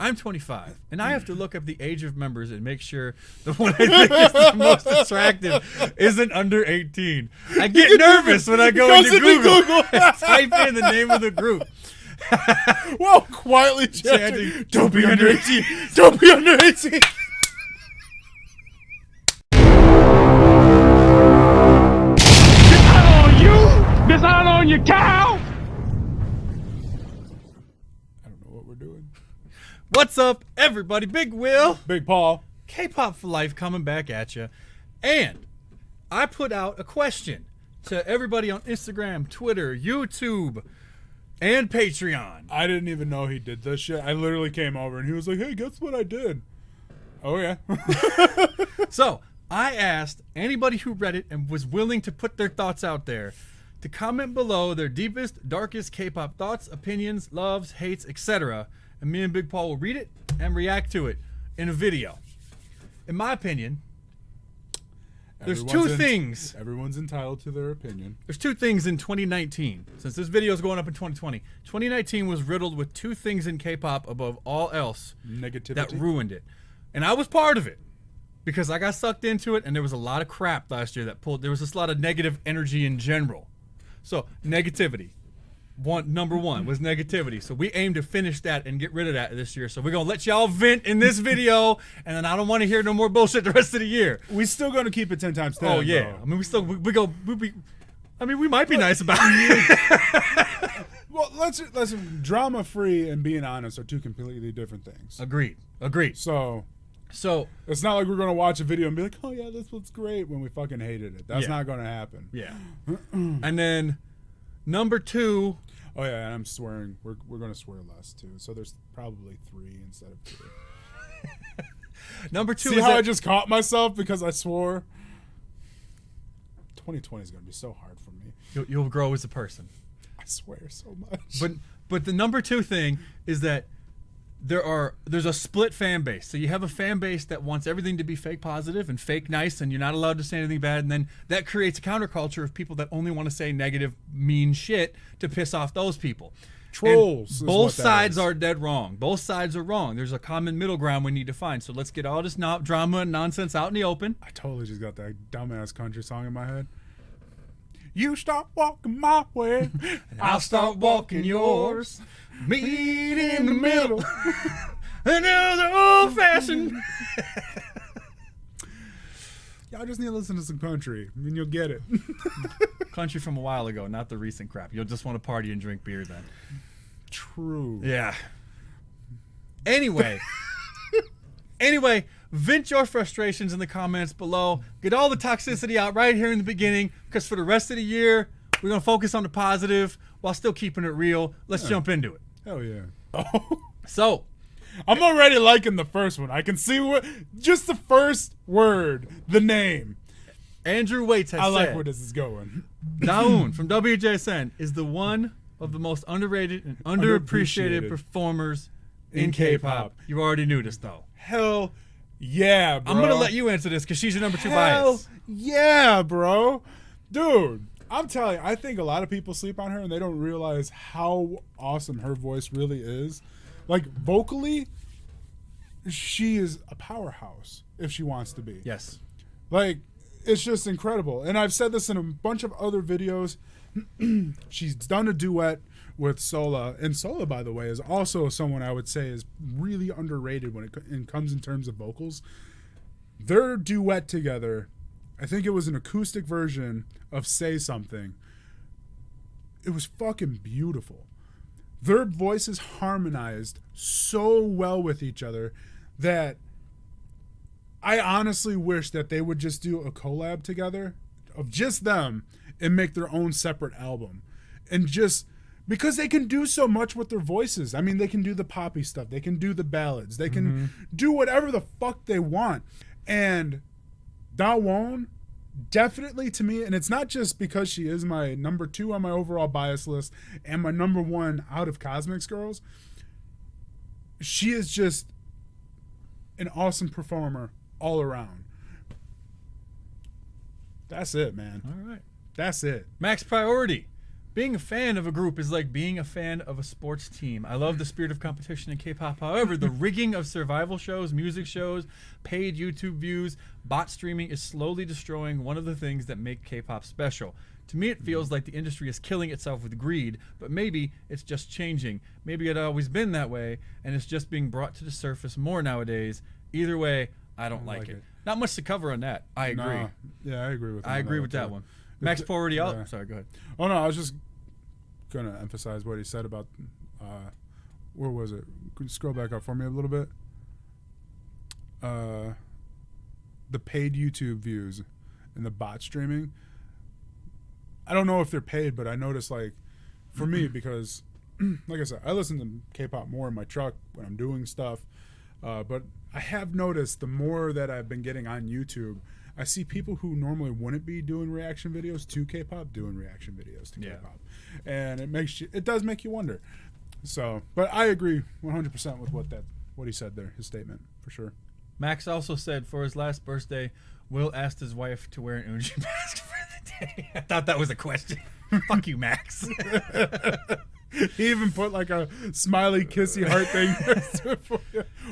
I'm 25, and I have to look up the age of members and make sure the one I think is the most attractive isn't under 18. I get nervous when I go into Google and type in the name of the group. Well, quietly chanting, don't be under 18. Don't be under 18. This out on your cow! I don't know what we're doing. What's up, everybody? Big Will. Big Paul. K-Pop for Life coming back at you. And I put out a question to everybody on Instagram, Twitter, YouTube, and Patreon. I didn't even know he did this shit. I literally came over and he was like, hey, guess what I did? Oh, yeah. So I asked anybody who read it and was willing to put their thoughts out there to comment below their deepest, darkest K-pop thoughts, opinions, loves, hates, etc. And me and Big Paul will read it and react to it in a video. In my opinion, there's two things. Everyone's entitled to their opinion. There's two things in 2019. Since this video is going up in 2020, 2019 was riddled with two things in K-pop above all else Negativity. that ruined it. And I was part of it because I got sucked into it, and there was a lot of crap last year that pulled. There was just a lot of negative energy in general. So negativity, number one was negativity. So we aim to finish that and get rid of that this year. So we're gonna let y'all vent in this video, and then I don't want to hear no more bullshit the rest of the year. We still gonna keep it 10 times 10. Oh yeah, bro. I mean we might be nice about it. Well, listen. Drama free and being honest are two completely different things. Agreed. So it's not like we're gonna watch a video and be like, oh yeah, this was great when we fucking hated it. That's not gonna happen. Yeah. And then number two. Oh yeah, and I'm swearing. We're gonna swear less too. So there's probably 3 instead of 2. Number two. See how I just caught myself because I swore. 2020 is gonna be so hard for me. You'll grow as a person. I swear so much. But the number two thing is that there's a split fan base. So you have a fan base that wants everything to be fake positive and fake nice, and you're not allowed to say anything bad, and then that creates a counterculture of people that only want to say negative, mean shit to piss off those people. Trolls. Both sides are dead wrong. Both sides are wrong. There's a common middle ground we need to find. So let's get all this drama and nonsense out in the open. I totally just got that dumbass country song in my head. You start walking my way, And I'll start walking yours. Meet in the middle. Another old fashioned. Y'all just need to listen to some country, and you'll get it. Country from a while ago, not the recent crap. You'll just want to party and drink beer then. True. Yeah. Anyway, vent your frustrations in the comments below. Get all the toxicity out right here in the beginning, because for the rest of the year, we're going to focus on the positive while still keeping it real. Let's jump into it. Hell yeah. So, I'm already liking the first one. I can see just the first word, the name. Andrew Waits has I like said, where this is going. Dawoon from WJSN is the one of the most underrated and underappreciated performers in K-pop. You already knew this, though. Hell yeah, bro. I'm going to let you answer this because she's your number 2 Hell bias. yeah, bro. Dude, I'm telling you, I think a lot of people sleep on her and they don't realize how awesome her voice really is. Like, vocally, she is a powerhouse if she wants to be. Yes. Like, it's just incredible. And I've said this in a bunch of other videos. She's done a duet with Sola. And Sola, by the way, is also someone I would say is really underrated when it comes in terms of vocals. Their duet together, I think it was an acoustic version of Say Something. It was fucking beautiful. Their voices harmonized so well with each other that I honestly wish that they would just do a collab together of just them and make their own separate album. And just because they can do so much with their voices. I mean, they can do the poppy stuff. They can do the ballads. They can do whatever the fuck they want. And Dawoon, definitely to me, and it's not just because she is my number 2 on my overall bias list and my number 1 out of Cosmics girls, she is just an awesome performer all around. That's it, man. All right. That's it. Max Priority. Being a fan of a group is like being a fan of a sports team. I love the spirit of competition in K-pop. However, the rigging of survival shows, music shows, paid YouTube views, bot streaming is slowly destroying one of the things that make K-pop special. To me, it feels like the industry is killing itself with greed, but maybe it's just changing. Maybe it had always been that way, and it's just being brought to the surface more nowadays. Either way, I don't like it. Not much to cover on that. I agree. Nah. Yeah, I agree with that. I agree with that one. Max Poverty. Yeah. Sorry, go ahead. Oh, no, I was just going to emphasize what he said about, where was it? Could you scroll back up for me a little bit? The paid YouTube views and the bot streaming. I don't know if they're paid, but I noticed, like, for me, because, like I said, I listen to K-pop more in my truck when I'm doing stuff. But I have noticed the more that I've been getting on YouTube, I see people who normally wouldn't be doing reaction videos to K-pop doing reaction videos to K-pop, and it does make you wonder. So, but I agree 100% with what he said there, his statement for sure. Max also said for his last birthday, Will asked his wife to wear an Unji mask for the day. I thought that was a question. Fuck you, Max. He even put like a smiley kissy heart thing.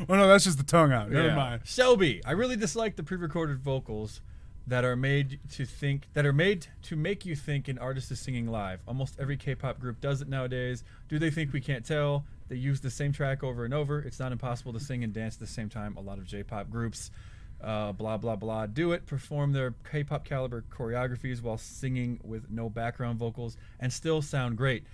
Oh no, that's just the tongue out. Never mind. Shelby, I really dislike the pre-recorded vocals that are made to make you think an artist is singing live. Almost every K-pop group does it nowadays. Do they think we can't tell? They use the same track over and over. It's not impossible to sing and dance at the same time. A lot of J-pop groups, blah blah blah, do it. Perform their K-pop caliber choreographies while singing with no background vocals and still sound great.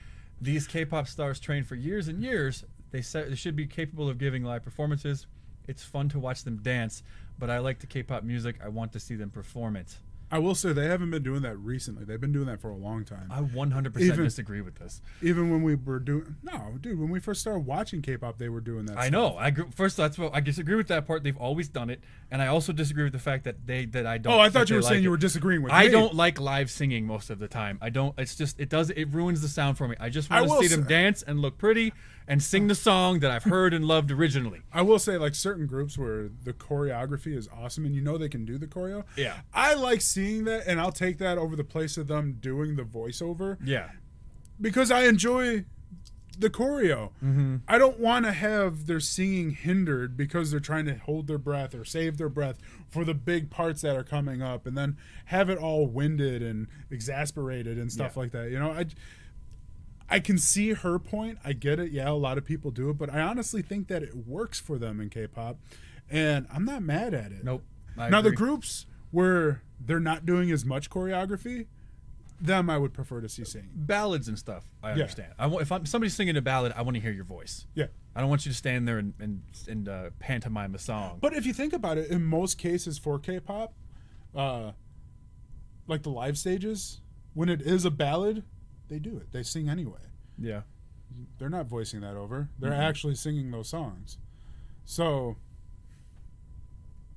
These K-pop stars train for years and years. They should be capable of giving live performances. It's fun to watch them dance, but I like the K-pop music. I want to see them perform it. I will say they haven't been doing that recently. They've been doing that for a long time. I 100% disagree with this. Even when we were doing... No, dude, when we first started watching K-pop, they were doing that I know. First, that's what I disagree with that part. They've always done it. And I also disagree with the fact that I don't... Oh, I thought you were saying you were disagreeing with me. I don't like live singing most of the time. I don't... It's just... It ruins the sound for me. I just want to see them dance and look pretty and sing the song that I've heard and loved originally. I will say, like, certain groups where the choreography is awesome and you know they can do the choreo. Yeah. I like seeing that, and I'll take that over the place of them doing the voiceover. Yeah. Because I enjoy the choreo. Mm-hmm. I don't want to have their singing hindered because they're trying to hold their breath or save their breath for the big parts that are coming up and then have it all winded and exasperated and stuff like that. You know, I can see her point. I get it. Yeah, a lot of people do it, but I honestly think that it works for them in K-pop, and I'm not mad at it. Nope. Now, the groups where they're not doing as much choreography, them I would prefer to see singing. Ballads and stuff, I understand. If somebody's singing a ballad, I want to hear your voice. Yeah. I don't want you to stand there and pantomime a song. But if you think about it, in most cases for K-pop, like the live stages, when it is a ballad, they do it. They sing anyway. Yeah. They're not voicing that over. They're actually singing those songs. So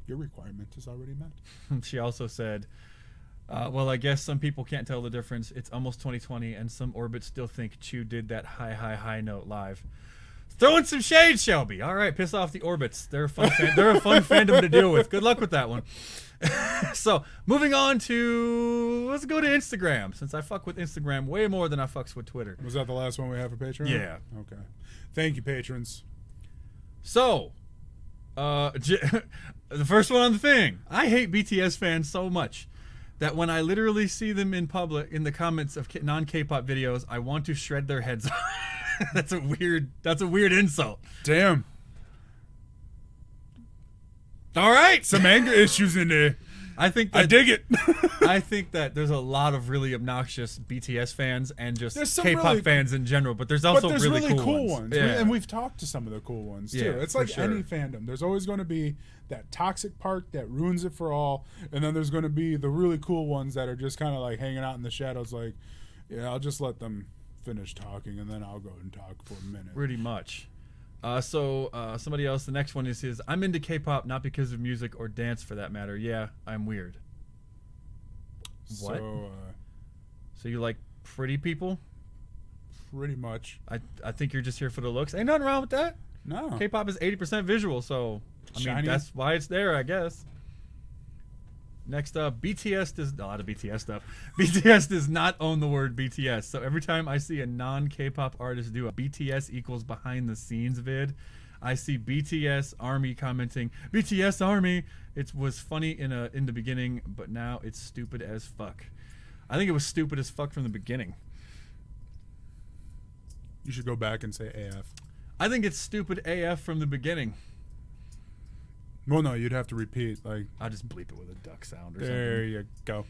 your requirement is already met. She also said, well, I guess some people can't tell the difference. It's almost 2020, and some orbits still think Chu did that high note live. Throwing some shade, Shelby. All right, piss off the orbits. They're a fun fandom to deal with. Good luck with that one. So, moving on to... Let's go to Instagram, since I fuck with Instagram way more than I fucks with Twitter. Was that the last one we have for Patreon? Yeah. Okay. Thank you, patrons. So, the first one on the thing. I hate BTS fans so much that when I literally see them in public, in the comments of non-K-pop videos, I want to shred their heads off. That's a weird insult. Damn. All right. Some anger issues in there. I dig it. I think that there's a lot of really obnoxious BTS fans and just K-pop fans in general, but there's also really cool ones. Yeah. And we've talked to some of the cool ones too. Yeah, it's like any fandom. There's always going to be that toxic part that ruins it for all, and then there's going to be the really cool ones that are just kind of like hanging out in the shadows like, yeah, I'll just let them finish talking and then I'll go and talk for a minute. Pretty much. Somebody else, the next one is I'm into K-pop not because of music or dance for that matter. Yeah, I'm weird. What? So you like pretty people? Pretty much. I think you're just here for the looks. Ain't nothing wrong with that. No. K-pop is 80% visual, so I mean that's why it's there, I guess. Next up, BTS does a lot of BTS stuff. BTS does not own the word BTS. So every time I see a non-K-pop artist do a BTS equals behind the scenes vid, I see BTS Army commenting, BTS Army. It was funny in the beginning, but now it's stupid as fuck. I think it was stupid as fuck from the beginning. You should go back and say AF. I think it's stupid AF from the beginning. Well, no, you'd have to repeat. Like, I'll just bleep it with a duck sound or there something. you go.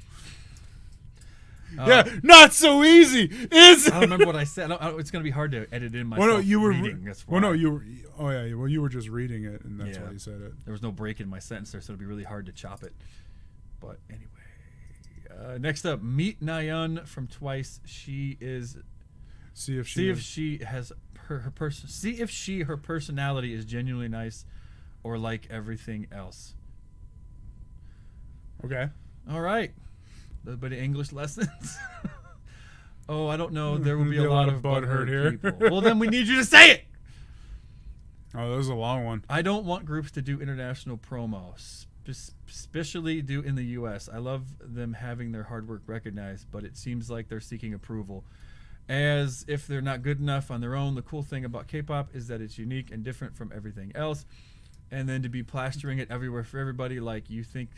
Yeah, not so easy, is it? I don't remember what I said. It's going to be hard to edit in myself. Well, no, you were reading. That's why. well, no, you were. Oh yeah, well, you were just reading it, and that's Yeah. why you said it. There was no break in my sentence there, so it'd be really hard to chop it. But anyway, next up, Meet Nayeon from Twice. She is. See if See if she has her person. See if her personality is genuinely nice, or like everything else. Okay. All right. A little bit of English lessons. Oh, I don't know. There will be a lot of butthurt here. people. Well, then we need you to say it. Oh, that was a long one. I don't want groups to do international promos, especially do in the U.S. I love them having their hard work recognized, but it seems like they're seeking approval. As if they're not good enough on their own. The cool thing about K-pop is that it's unique and different from everything else. And then to be plastering it everywhere for everybody, like you think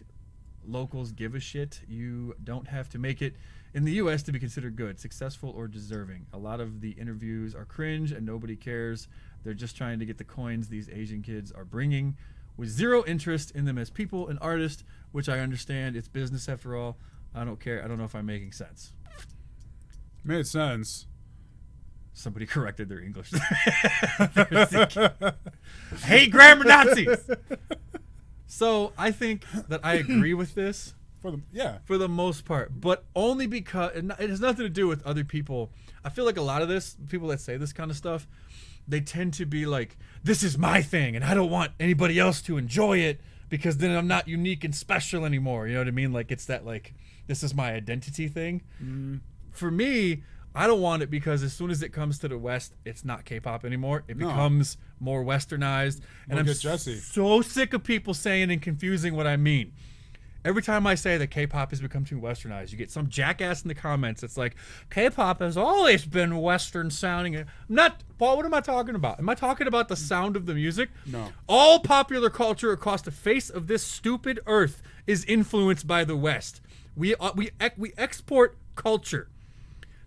locals give a shit. You don't have to make it in the U.S. to be considered good, successful, or deserving. A lot of the interviews are cringe and nobody cares. They're just trying to get the coins these Asian kids are bringing with zero interest in them as people and artists, which I understand. It's business after all. I don't care. I don't know if I'm making sense. Made sense. Somebody corrected their English. Hey, grammar Nazis! So I think that I agree with this for the most part, but only because it has nothing to do with other people. I feel like a lot of this, people that say this kind of stuff, they tend to be like, this is my thing and I don't want anybody else to enjoy it because then I'm not unique and special anymore. You know what I mean? Like it's that like, this is my identity thing. Mm. For me, I don't want it because as soon as it comes to the West, it's not K-pop anymore. It becomes more westernized. And I'm so sick of people saying and confusing what I mean. Every time I say that K-pop has become too westernized, you get some jackass in the comments. It's like, K-pop has always been Western sounding. I'm not, Paul, what am I talking about? Am I talking about the sound of the music? No. All popular culture across the face of this stupid earth is influenced by the West. We export culture.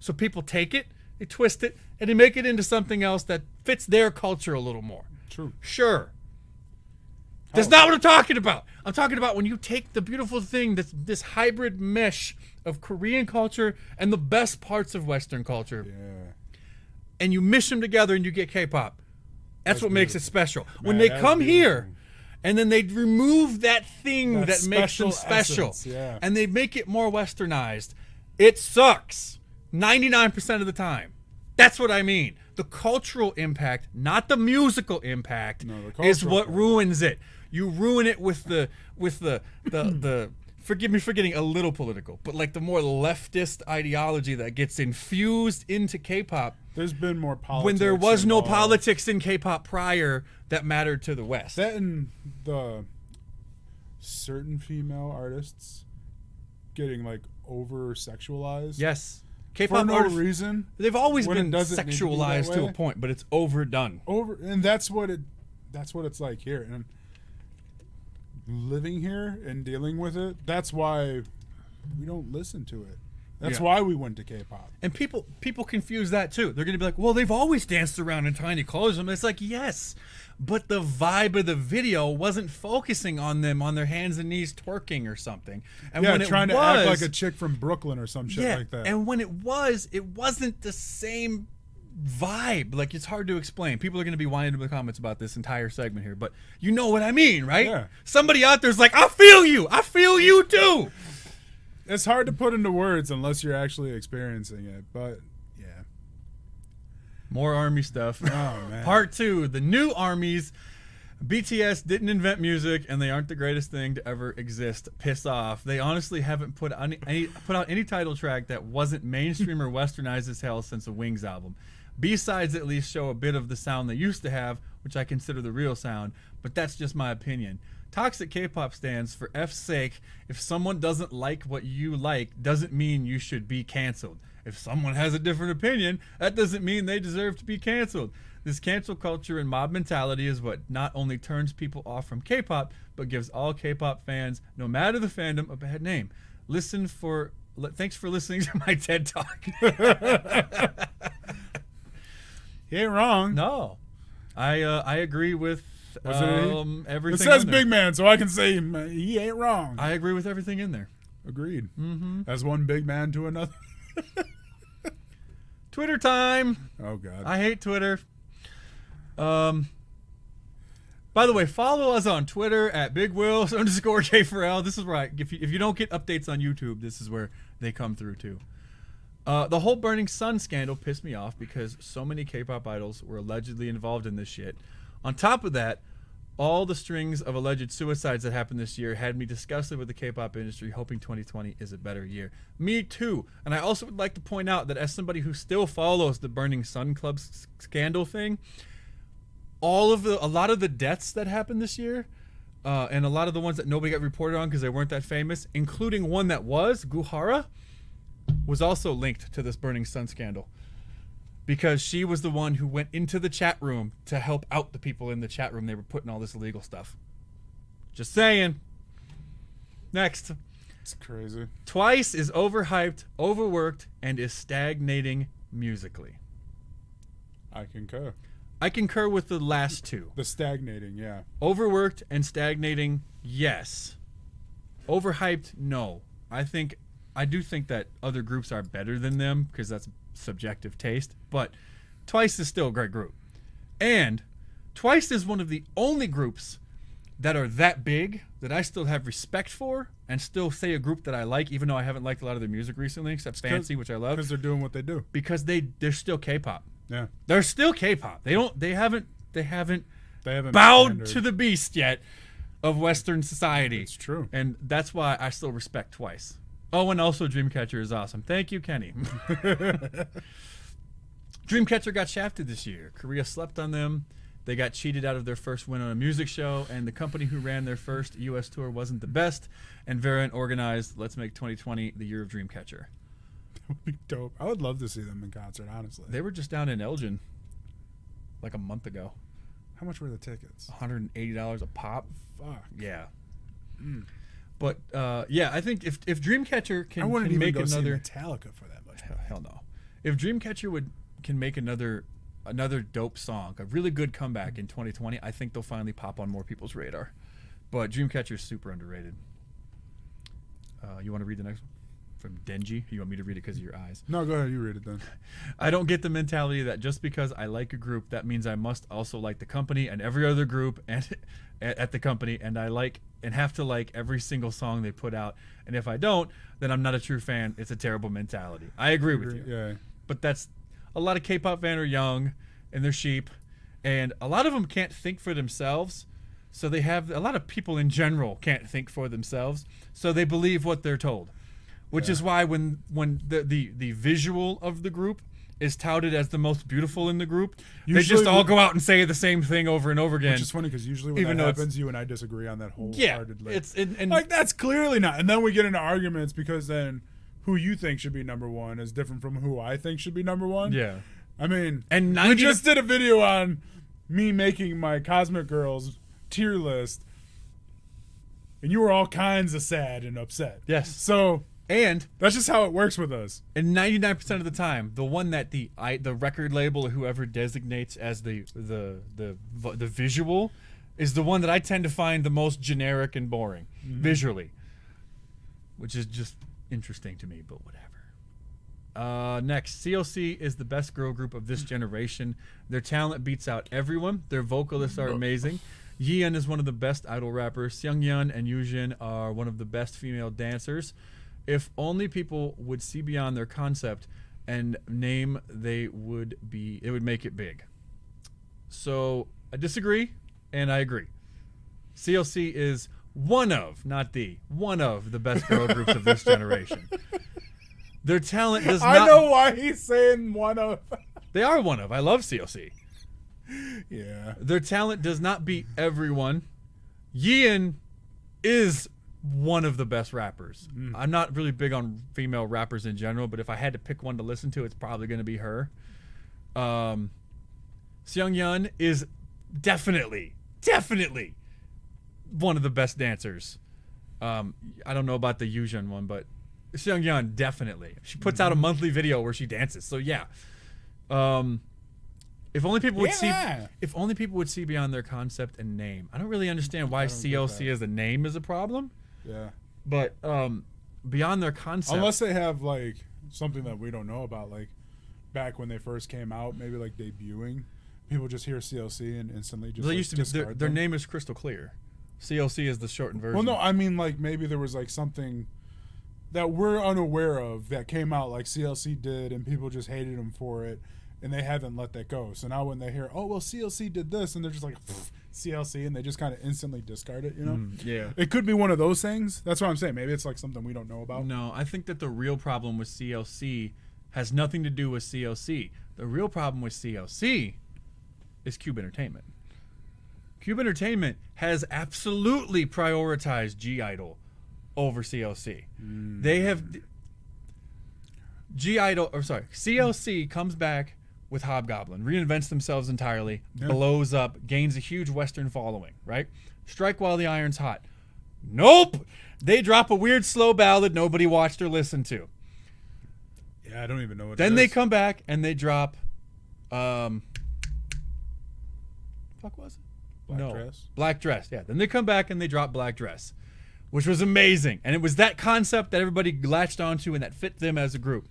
So people take it, they twist it, and they make it into something else that fits their culture a little more. True. Sure. That's not what I'm talking about. I'm talking about when you take the beautiful thing, this hybrid mesh of Korean culture and the best parts of Western culture, and you mish them together and you get K-pop. That's what makes it special. When they come here, and then they remove that thing that makes them special, and they make it more westernized, it sucks. 99% of the time. That's what I mean. The cultural impact, not the musical impact, is what ruins it. You ruin it with the forgive me for getting a little political, but like the more leftist ideology that gets infused into K-pop. There's been more politics. When there was no politics in K-pop prior that mattered to the West. That and the certain female artists getting like over-sexualized. Yes. K-pop for no reason. They've always been sexualized to a point, but it's overdone. And that's what it's like here. And living here and dealing with it, that's why we don't listen to it. That's why we went to K-pop. And people confuse that too. They're going to be like, well, they've always danced around in tiny clothes. And it's like, yes, but the vibe of the video wasn't focusing on them on their hands and knees twerking or something. And when trying to act like a chick from Brooklyn or some shit like that. And when it wasn't the same vibe. Like, it's hard to explain. People are going to be whining in the comments about this entire segment here, but you know what I mean, right? Yeah. Somebody out there's like, I feel you too. It's hard to put into words unless you're actually experiencing it, but yeah. More ARMY stuff. Oh, man. Part 2, the new ARMYs. BTS didn't invent music, and they aren't the greatest thing to ever exist. Piss off. They honestly haven't put out any title track that wasn't mainstream or westernized as hell since the Wings album. B-sides at least show a bit of the sound they used to have, which I consider the real sound, but that's just my opinion. Toxic K-pop stands for F's sake. If someone doesn't like what you like, doesn't mean you should be canceled. If someone has a different opinion, that doesn't mean they deserve to be canceled. This cancel culture and mob mentality is what not only turns people off from K-pop, but gives all K-pop fans, no matter the fandom, a bad name. Thanks for listening to my TED Talk. He ain't wrong. No, I agree with everything. It says in there. big man, so I can say he ain't wrong. I agree with everything in there. Agreed. Mm-hmm. As one big man to another. Twitter time. Oh God. I hate Twitter. By the way, follow us on Twitter at BigWills_K4L. This is where if you don't get updates on YouTube, this is where they come through too. The whole Burning Sun scandal pissed me off because so many K-pop idols were allegedly involved in this shit. On top of that, all the strings of alleged suicides that happened this year had me disgusted with the K-pop industry, hoping 2020 is a better year. Me too. And I also would like to point out that as somebody who still follows the Burning Sun Club scandal thing, a lot of the deaths that happened this year, and a lot of the ones that nobody got reported on because they weren't that famous, including one that was, Guhara, was also linked to this Burning Sun scandal. Because she was the one who went into the chat room to help out the people in the chat room. They were putting all this illegal stuff. Just saying. Next. It's crazy. Twice is overhyped, overworked, and is stagnating musically. I concur. I concur with the last two. The stagnating, yeah. Overworked and stagnating, yes. Overhyped, no. I do think that other groups are better than them because that's subjective taste, but Twice is still a great group. And Twice is one of the only groups that are that big that I still have respect for and still say a group that I like, even though I haven't liked a lot of their music recently, except Fancy, which I love. Because they're doing what they do. Because they're still K-pop. Yeah. They're still K-pop. They haven't bowed bowed to the beast yet of Western society. It's true. And that's why I still respect Twice. Oh, and also Dreamcatcher is awesome. Thank you, Kenny. Dreamcatcher got shafted this year. Korea slept on them. They got cheated out of their first win on a music show, and the company who ran their first U.S. tour wasn't the best, and Variant organized Let's Make 2020 the year of Dreamcatcher. That would be dope. I would love to see them in concert, honestly. They were just down in Elgin like a month ago. How much were the tickets? $180 a pop. Fuck. Yeah. But yeah, I think if Dreamcatcher I wouldn't can even make go another see Metallica for that much. hell no. If Dreamcatcher can make another dope song, a really good comeback in 2020, I think they'll finally pop on more people's radar. But Dreamcatcher is super underrated. You want to read the next one? From Denji? You want me to read it because of your eyes? No, go ahead. You read it then. I don't get the mentality that just because I like a group, that means I must also like the company and every other group and at the company, and I have to like every single song they put out. And if I don't, then I'm not a true fan. It's a terrible mentality. I agree with you. Yeah. But that's a lot of K-pop fans are young and they're sheep, and a lot of them can't think for themselves. So they have a lot of people in general can't think for themselves, so they believe what they're told. Which is why when the visual of the group is touted as the most beautiful in the group, they just all go out and say the same thing over and over again. Which is funny because usually when that happens, you and I disagree on that wholeheartedly. Yeah, like that's clearly not. And then we get into arguments because then who you think should be number one is different from who I think should be number one. Yeah. I mean, and we just did a video on me making my Cosmic Girls tier list, and you were all kinds of sad and upset. Yes. So... And that's just how it works with us. And 99% of the time, the one that the record label or whoever designates as the visual is the one that I tend to find the most generic and boring visually, which is just interesting to me. But whatever. Next, CLC is the best girl group of this generation. Their talent beats out everyone. Their vocalists are amazing. Yeon is one of the best idol rappers. Seungyeon and Yoojin are one of the best female dancers. If only people would see beyond their concept and name, it would make it big. So I disagree and I agree. CLC is one of the best girl groups of this generation. Their talent does not... I know why he's saying one of. They are one of. I love CLC. Yeah. Their talent does not beat everyone. Yeon is one of the best rappers. I'm not really big on female rappers in general, but if I had to pick one to listen to, it's probably going to be her. Seungyeon is definitely one of the best dancers. I don't know about the Yujin one, but Seungyeon definitely. She puts out a monthly video where she dances. So yeah. If only people would see beyond their concept and name. I don't really understand why CLC as a name is a problem. Yeah. But beyond their concept, unless they have like something that we don't know about, like back when they first came out, maybe like debuting, people just hear CLC and instantly just they used to be, discard their them. name is crystal clear. CLC is the shortened version. Well, no, I mean like maybe there was like something that we're unaware of that came out like CLC did, and people just hated them for it, and they haven't let that go. So now when they hear, oh well, CLC did this, and they're just like CLC, and they just kind of instantly discard it. You know? Yeah. It could be one of those things. That's what I'm saying. Maybe it's like something we don't know about. No, I think that the real problem with CLC has nothing to do with CLC. The real problem with CLC is Cube Entertainment. Cube Entertainment has absolutely prioritized G-Idol over CLC. They have CLC comes back with Hobgoblin, reinvents themselves entirely, blows up, gains a huge Western following, right? Strike While the Iron's Hot. Nope! They drop a weird slow ballad nobody watched or listened to. Yeah, I don't even know what Then it they is. come back and they drop fuck was it? Black Dress? Black Dress, yeah. Then they come back and they drop Black Dress, which was amazing. And it was that concept that everybody latched onto and that fit them as a group.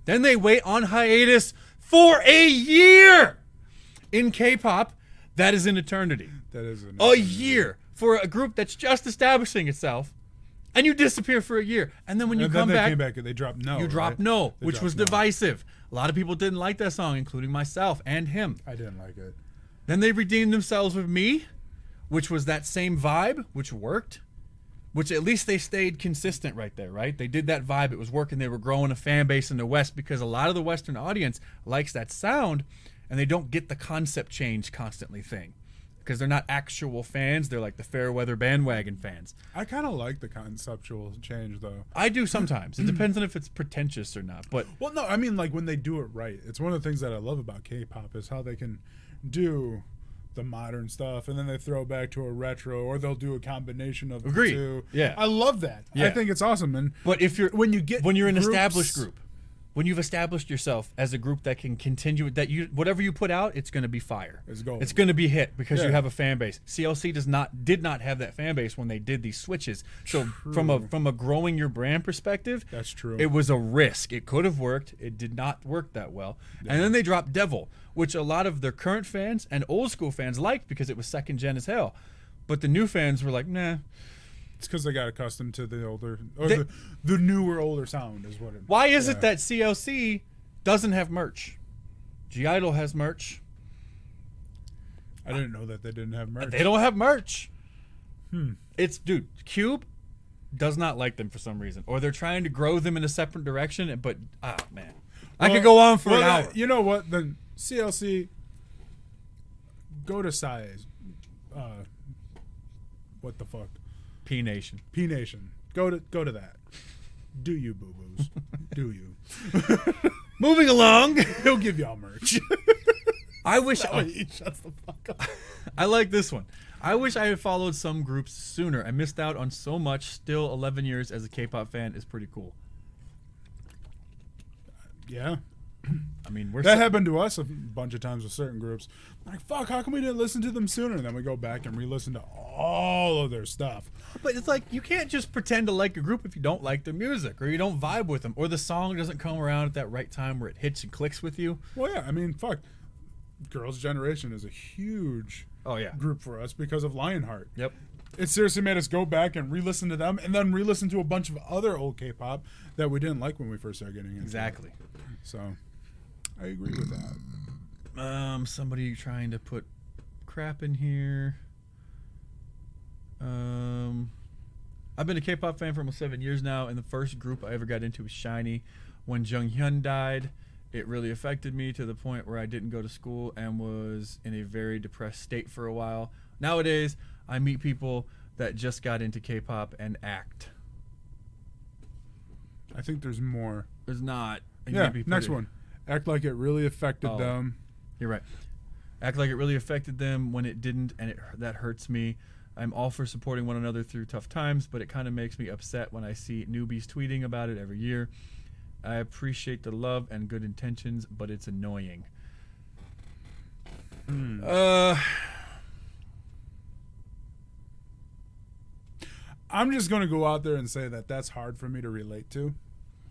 Then they wait on hiatus for a year. In K-pop, that is an eternity. That is A year for a group that's just establishing itself, and you disappear for a year. And then when you and come then they back, came back and they dropped No. you drop right? No, They which dropped was No. divisive. A lot of people didn't like that song, including myself and him. I didn't like it. Then they redeemed themselves with Me, which was that same vibe, which worked. Which at least they stayed consistent right there, right? They did that vibe. It was working. They were growing a fan base in the West because a lot of the Western audience likes that sound, and they don't get the concept change constantly thing because they're not actual fans. They're like the fair weather bandwagon fans. I kind of like the conceptual change, though. I do sometimes. It depends on if it's pretentious or not. But Well, no, I mean, like, when they do it right. It's one of the things that I love about K-pop is how they can do the modern stuff, and then they throw back to a retro, or they'll do a combination of Agreed. the two. Yeah. I love that. Yeah. I think it's awesome. And But if you're when you're an an established group, when you've established yourself as a group that can continue that whatever you put out, it's going to be fire. It's gold. It's going to be hit because you Yeah. have a fan base. CLC did not have that fan base when they did these switches. So from a growing your brand perspective, That's true. It was a risk. It could have worked. It did not work that well. And then they dropped Devil, which a lot of their current fans and old school fans liked because it was second gen as hell. But the new fans were like, nah. It's because they got accustomed to the older, or the newer, older sound is what it. Why is it that CLC doesn't have merch? G-Idol has merch. I didn't know that they didn't have merch. They don't have merch. Dude, Cube does not like them for some reason. Or they're trying to grow them in a separate direction, but, man. I could go on for an hour. You know what? Then CLC, go to size. What the fuck? P Nation. P Nation. Go to that. Do you, boo boos? Do you? Moving along. He'll give y'all merch. I wish He shuts the fuck up. I like this one. I wish I had followed some groups sooner. I missed out on so much. Still, 11 years as a K-pop fan is pretty cool. Yeah. I mean, That happened to us a bunch of times with certain groups. Like, fuck, how come we didn't listen to them sooner? And then we go back and re-listen to all of their stuff. But it's like you can't just pretend to like a group if you don't like their music or you don't vibe with them or the song doesn't come around at that right time where it hits and clicks with you. Well, yeah, I mean, fuck. Girls' Generation is a huge group for us because of Lionheart. Yep. It seriously made us go back and re-listen to them and then re-listen to a bunch of other old K-pop that we didn't like when we first started getting into Exactly. it. So, I agree with that. Somebody trying to put crap in here. I've been a K-pop fan for almost 7 years now, and the first group I ever got into was SHINee. When Junghyun died, It really affected me to the point where I didn't go to school and was in a very depressed state for a while. Nowadays, I meet people that just got into K-pop and act. I think there's more. There's not. Yeah, next one. Act like it really affected them. You're right. Act like it really affected them when it didn't, and that hurts me. I'm all for supporting one another through tough times, but it kind of makes me upset when I see newbies tweeting about it every year. I appreciate the love and good intentions, but it's annoying. I'm just going to go out there and say that that's hard for me to relate to.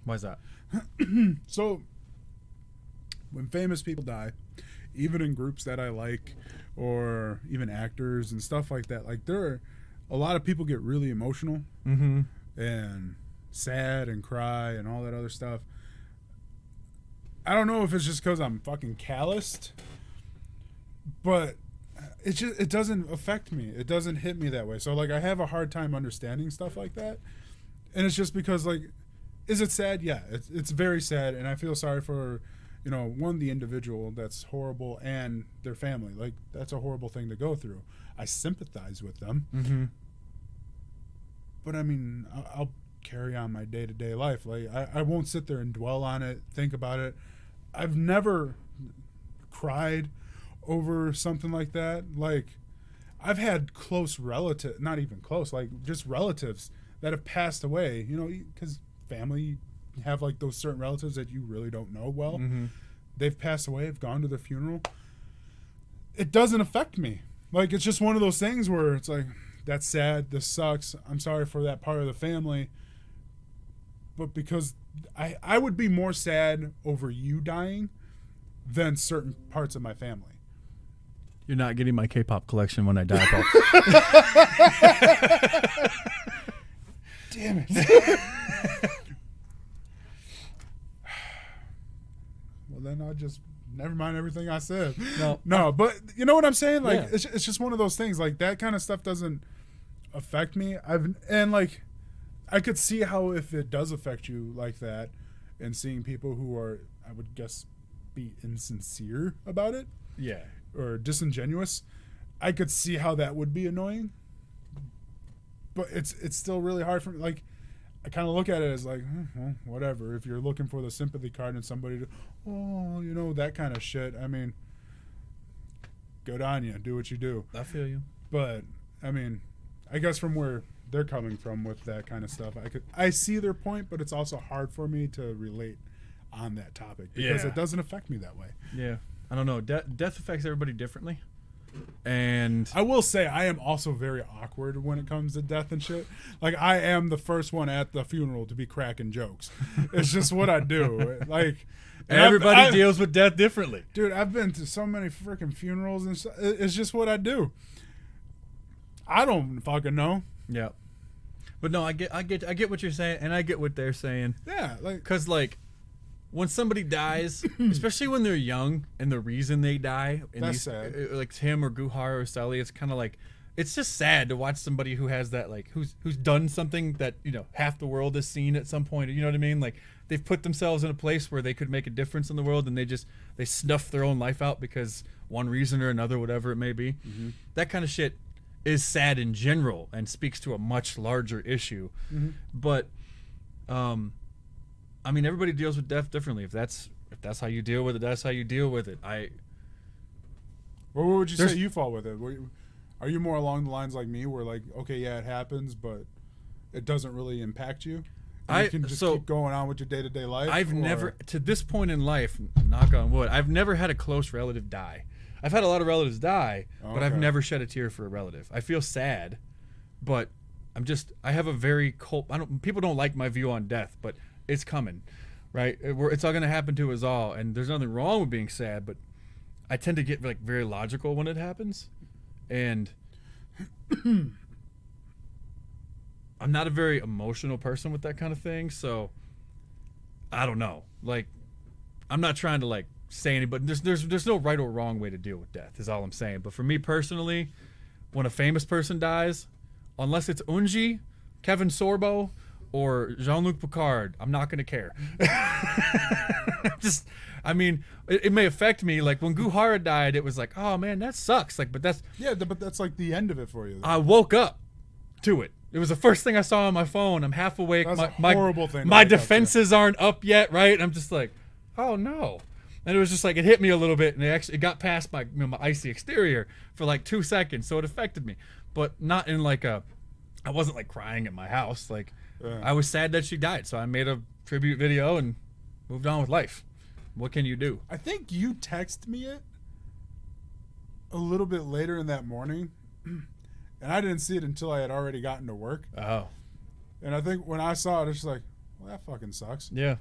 Why is that? So, when famous people die, even in groups that I like, or even actors and stuff like that, like a lot of people get really emotional and sad and cry and all that other stuff. I don't know if it's just because I'm fucking calloused, but it doesn't affect me. It doesn't hit me that way. So like I have a hard time understanding stuff like that, and it's just because like, is it sad? Yeah, it's very sad, and I feel sorry for, the individual that's horrible and their family. Like that's a horrible thing to go through. I sympathize with them, but I mean, I'll carry on my day-to-day life. Like I won't sit there and dwell on it, think about it. I've never cried over something like that. Like I've had close relatives, not even close, like just relatives that have passed away, because family have like those certain relatives that you really don't know well. They've passed away, have gone to their funeral. It doesn't affect me. Like it's just one of those things where it's like, that's sad, this sucks, I'm sorry for that part of the family. But because I would be more sad over you dying than certain parts of my family. You're not getting my K-pop collection when I die, Paul. Damn it. Well, then I'll just never mind everything I said. No, but you know what I'm saying? Like, it's just one of those things. Like, that kind of stuff doesn't affect me. I could see how if it does affect you like that, and seeing people who are, I would guess, be insincere about it. Yeah. Or disingenuous, I could see how that would be annoying. But it's still really hard for me. Like, I kind of look at it as like, well, whatever. If you're looking for the sympathy card and somebody to, that kind of shit. I mean, good on you. Do what you do. I feel you. But I mean, I guess from where they're coming from with that kind of stuff, I see their point, but it's also hard for me to relate on that topic because it doesn't affect me that way. Yeah. I don't know. Death affects everybody differently. And I will say I am also very awkward when it comes to death and shit. Like I am the first one at the funeral to be cracking jokes. It's just what I do. Like everybody deals with death differently. Dude, I've been to so many freaking funerals and stuff. It's just what I do. I don't fucking know. Yeah. But no, I get what you're saying, and I get what they're saying. Yeah, like cuz like when somebody dies, especially when they're young, and the reason they die, and that's sad. Like Tim or Guhar or Sully, it's kind of like, it's just sad to watch somebody who has that, like, who's done something that, half the world has seen at some point. You know what I mean? Like, they've put themselves in a place where they could make a difference in the world, and they snuff their own life out because one reason or another, whatever it may be. That kind of shit is sad in general and speaks to a much larger issue. But, I mean, everybody deals with death differently. If that's how you deal with it, that's how you deal with it. Well, what would you say you fall with it? Are you more along the lines like me, where like, okay, yeah, it happens, but it doesn't really impact you? You can just keep going on with your day-to-day life? I've never, to this point in life, knock on wood, I've never had a close relative die. I've had a lot of relatives die, but I've never shed a tear for a relative. I feel sad, but I have a very cold, people don't like my view on death, but it's coming, right? It's all going to happen to us all, and there's nothing wrong with being sad, but I tend to get like very logical when it happens, and I'm not a very emotional person with that kind of thing, so I don't know. Like, I'm not trying to like say anybody. There's no right or wrong way to deal with death, is all I'm saying. But for me personally, when a famous person dies, unless it's Unji, Kevin Sorbo, or Jean-Luc Picard, I'm not gonna care. Just, I mean, it may affect me. Like when Guhara died, it was like, oh man, that sucks. Like, but that's like the end of it for you. I woke up to it. It was the first thing I saw on my phone. I'm half awake. That's a horrible thing. My defenses aren't up yet, right? And I'm just like, oh no. And it was just like it hit me a little bit, and it got past my my icy exterior for like 2 seconds, so it affected me, but not in like a. I wasn't like crying at my house. Like I was sad that she died, so I made a tribute video and moved on with life. What can you do? I think you texted me it a little bit later in that morning, and I didn't see it until I had already gotten to work. Oh. And I think when I saw it, it's just like, well, that fucking sucks. Yeah.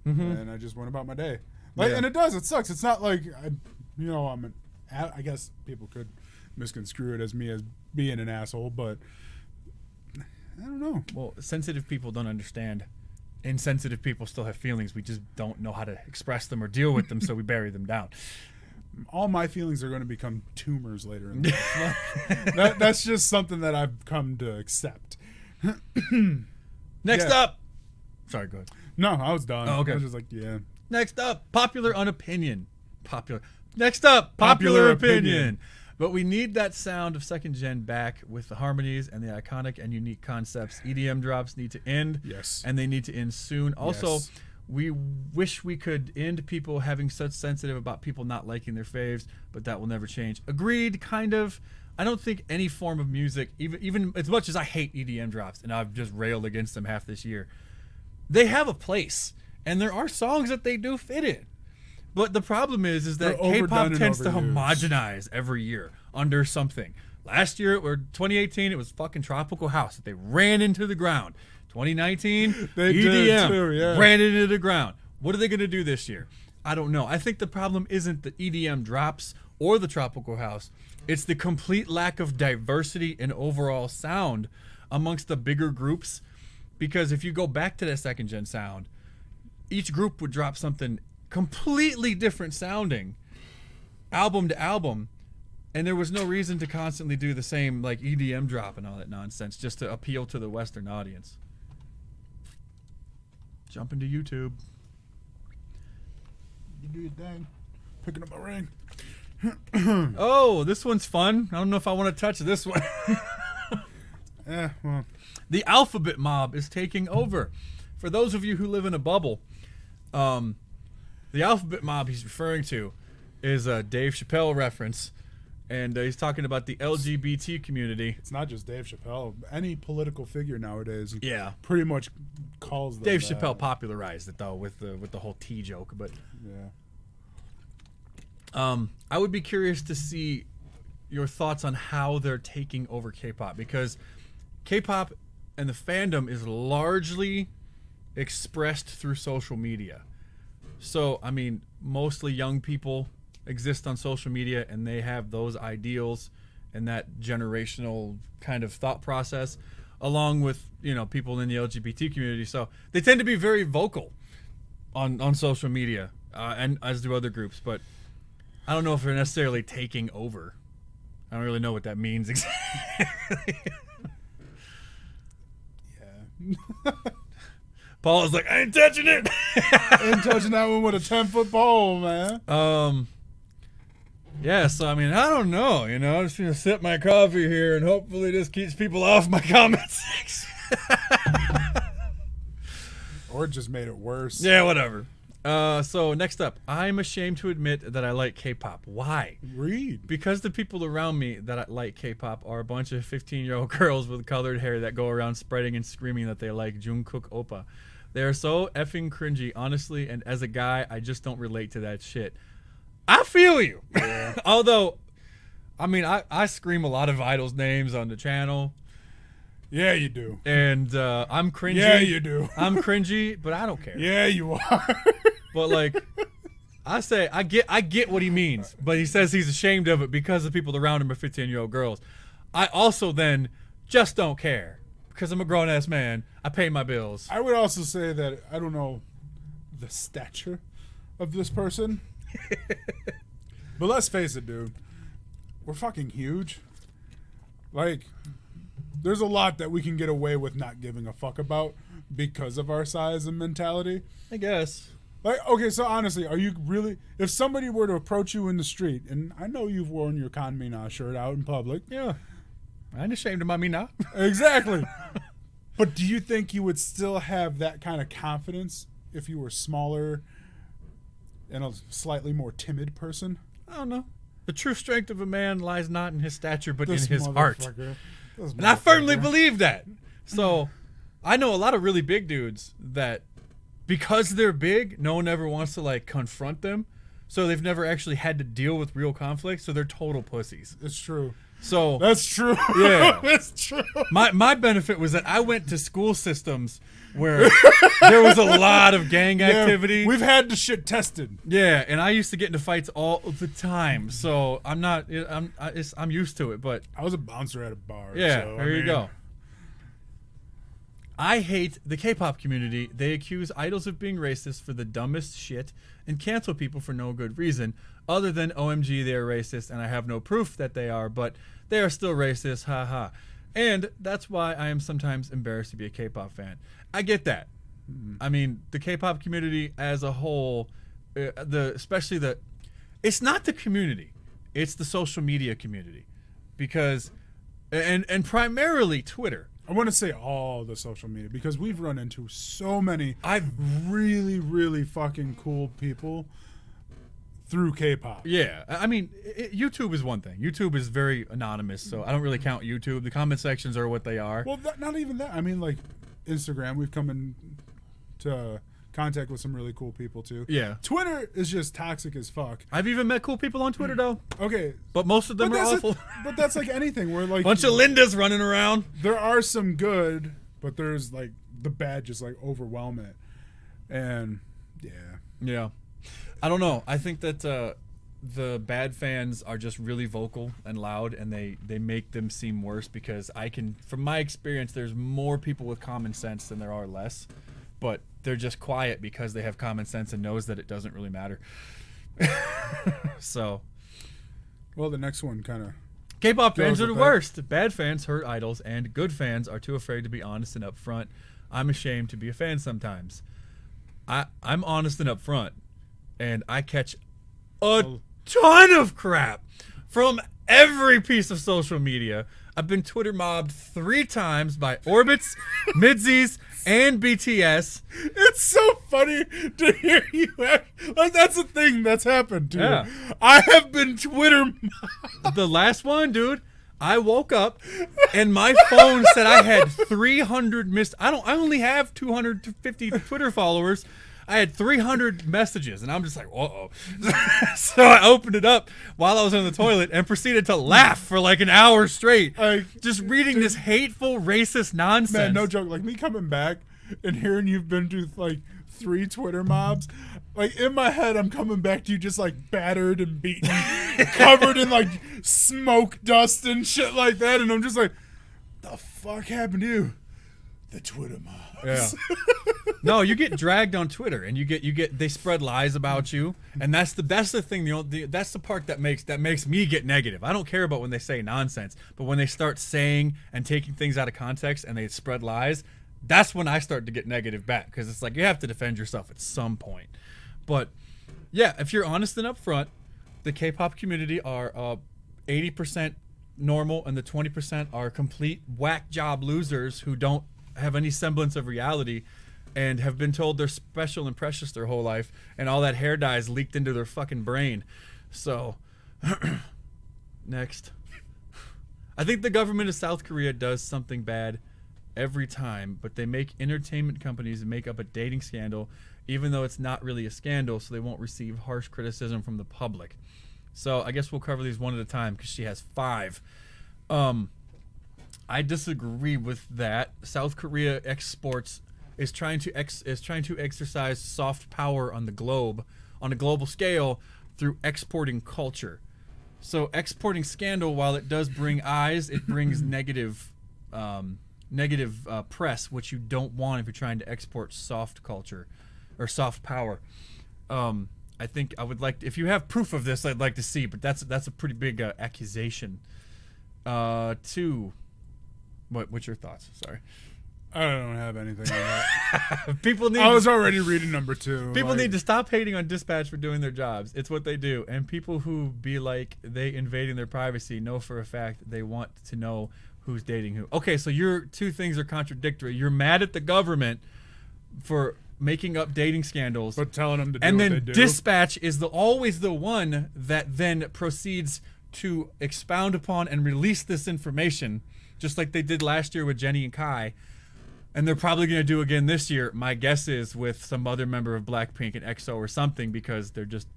Mm-hmm. And I just went about my day. Like, Yeah. And it does. It sucks. It's not like, I guess people could misconstrue it as me as being an asshole, but I don't know. Well, sensitive people don't understand. Insensitive people still have feelings. We just don't know how to express them or deal with them, so we bury them down. All my feelings are going to become tumors later in life. That's just something that I've come to accept. Next Yeah. up. Sorry, go ahead. No, I was done. Oh, okay. I was just like, yeah. Next up, popular opinion. Next up, popular opinion. But we need that sound of second gen back with the harmonies and the iconic and unique concepts. EDM drops need to end. Yes. And they need to end soon. Also, Yes. we wish we could end people having such sensitive about people not liking their faves, but that will never change. Agreed, kind of. I don't think any form of music, even as much as I hate EDM drops, and I've just railed against them half this year, they have a place. And there are songs that they do fit in. But the problem is that They're overdone K-pop and tends to overused. homogenize every year under something. Last year, or 2018, it was fucking Tropical House that they ran into the ground. 2019, They EDM did too, yeah. ran into the ground. What are they going to do this year? I don't know. I think the problem isn't the EDM drops or the Tropical House. It's the complete lack of diversity in overall sound amongst the bigger groups. Because if you go back to that second gen sound, each group would drop something completely different sounding album to album, and there was no reason to constantly do the same like EDM drop and all that nonsense just to appeal to the Western audience. Jump into YouTube. You do your thing. Picking up my ring. Oh, this one's fun. I don't know if I want to touch this one. Well. The alphabet mob is taking over. For those of you who live in a bubble, the alphabet mob he's referring to is a Dave Chappelle reference, and he's talking about the LGBT community. It's not just Dave Chappelle. Any political figure nowadays Yeah. pretty much calls them Dave that. Chappelle popularized it though with the whole T joke, but Yeah. I would be curious to see your thoughts on how they're taking over K-pop, because K-pop and the fandom is largely expressed through social media. So, I mean, mostly young people exist on social media and they have those ideals and that generational kind of thought process along with, you know, people in the LGBT community. So they tend to be very vocal on social media, and as do other groups, but I don't know if they're necessarily taking over. I don't really know what that means exactly. Yeah. Paul is like, I ain't touching it. Ain't touching that one with a 10-foot pole, man. Yeah, so I mean, I don't know, you know, I'm just gonna sip my coffee here and hopefully this keeps people off my comment section. Or it just made it worse. Yeah, whatever. So next up, I'm ashamed to admit that I like K-pop. Why? Read. Because the people around me that like K-pop are a bunch of 15-year-old girls with colored hair that go around spreading and screaming that they like Jungkook Oppa. They are so effing cringy, honestly, and as a guy, I just don't relate to that shit. I feel you. Yeah. Although, I mean, I scream a lot of idols' names on the channel. Yeah, you do. And I'm cringy. Yeah, you do. I'm cringy, but I don't care. Yeah, you are. But like, I say, I get what he means, but he says he's ashamed of it because the people around him are 15-year-old girls. I also then just don't care because I'm a grown-ass man. I pay my bills. I would also say that I don't know the stature of this person. But let's face it, dude. We're fucking huge. Like, there's a lot that we can get away with not giving a fuck about because of our size and mentality. I guess. Like, okay, so honestly, are you really, if somebody were to approach you in the street, and I know you've worn your Con Me Na shirt out in public. Yeah. I ain't ashamed of my me now. Exactly. But do you think you would still have that kind of confidence if you were smaller and a slightly more timid person? I don't know. The true strength of a man lies not in his stature, but This in his heart. motherfucker. This And I firmly motherfucker. believe that. So I know a lot of really big dudes that because they're big, no one ever wants to like confront them. So they've never actually had to deal with real conflict. So they're total pussies. It's true. So That's true. Yeah. That's true. my benefit was that I went to school systems where there was a lot of gang activity. We've had the shit tested. Yeah, and I used to get into fights all the time. So I'm used to it, but I was a bouncer at a bar. yeah, so, there you go. I hate the K-pop community. They accuse idols of being racist for the dumbest shit and cancel people for no good reason other than OMG they are racist and I have no proof that they are, but they are still racist, haha. And that's why I am sometimes embarrassed to be a K-pop fan. I get that. I mean, the K-pop community as a whole, it's not the community, it's the social media community, because and primarily Twitter. I want to say all the social media because we've run into so many I've really, really fucking cool people through K-pop. Yeah, I mean, YouTube is one thing. YouTube is very anonymous, so I don't really count YouTube. The comment sections are what they are. Well, not even that. I mean, like Instagram, we've come into contact with some really cool people too. Yeah. Twitter is just toxic as fuck. I've even met cool people on Twitter, though, Okay, but most of them but are that's awful. but that's like anything. Where like Bunch of Lindas running around. there are some good, but there's like the bad just like overwhelm it, and yeah. Yeah. I don't know. I think that the bad fans are just really vocal and loud, and they make them seem worse because from my experience, there's more people with common sense than there are less, but they're just quiet because they have common sense and knows that it doesn't really matter. So, Well, the next one kind of. K-pop fans Goes are the with that. worst. Bad fans hurt idols, and good fans are too afraid to be honest and upfront. I'm ashamed to be a fan sometimes. I'm honest and upfront, and I catch a ton of crap from every piece of social media. I've been Twitter mobbed 3 times by Orbits, Midsies, and BTS. It's so funny to hear you act like that's a thing that's happened, dude. Yeah. I have been Twitter. The last one, dude, I woke up and my phone said I had 300 missed. I only have 250 Twitter followers. I had 300 messages, and I'm just like, uh-oh. So I opened it up while I was in the toilet and proceeded to laugh for like an hour straight, just reading this hateful, racist nonsense. Man, no joke. Like me coming back and hearing you've been to like 3 Twitter mobs. Like in my head, I'm coming back to you just like battered and beaten, covered in like smoke dust and shit like that, and I'm just like, the fuck happened to you? The Twitter mobs. Yeah. No, you get dragged on Twitter, and you get they spread lies about you, and that's the thing. That's the part that makes me get negative. I don't care about when they say nonsense, but when they start saying and taking things out of context and they spread lies, that's when I start to get negative back, because it's like you have to defend yourself at some point. But yeah, if you're honest and upfront, the K-pop community are 80% normal, and the 20% are complete whack job losers who don't have any semblance of reality and have been told they're special and precious their whole life, and all that hair dye is leaked into their fucking brain. So next. I think the government of South Korea does something bad every time, but they make entertainment companies make up a dating scandal even though it's not really a scandal, so they won't receive harsh criticism from the public. So I guess we'll cover these one at a time because she has 5. I disagree with that. South Korea is trying to exercise soft power on the globe, on a global scale, through exporting culture. So exporting scandal, while it does bring eyes, it brings negative press, which you don't want if you're trying to export soft culture or soft power. I think I would like if you have proof of this, I'd like to see, but that's a pretty big accusation. 2. What's your thoughts? Sorry. I don't have anything on that. People need. I was already reading number 2. People need to stop hating on Dispatch for doing their jobs. It's what they do. And people who be like they invading their privacy know for a fact they want to know who's dating who. Okay, so your two things are contradictory. You're mad at the government for making up dating scandals, but telling them to do and what then they do. Dispatch is always the one that then proceeds to expound upon and release this information, just like they did last year with Jenny and Kai. And they're probably going to do again this year. My guess is with some other member of Blackpink and EXO or something, because they're just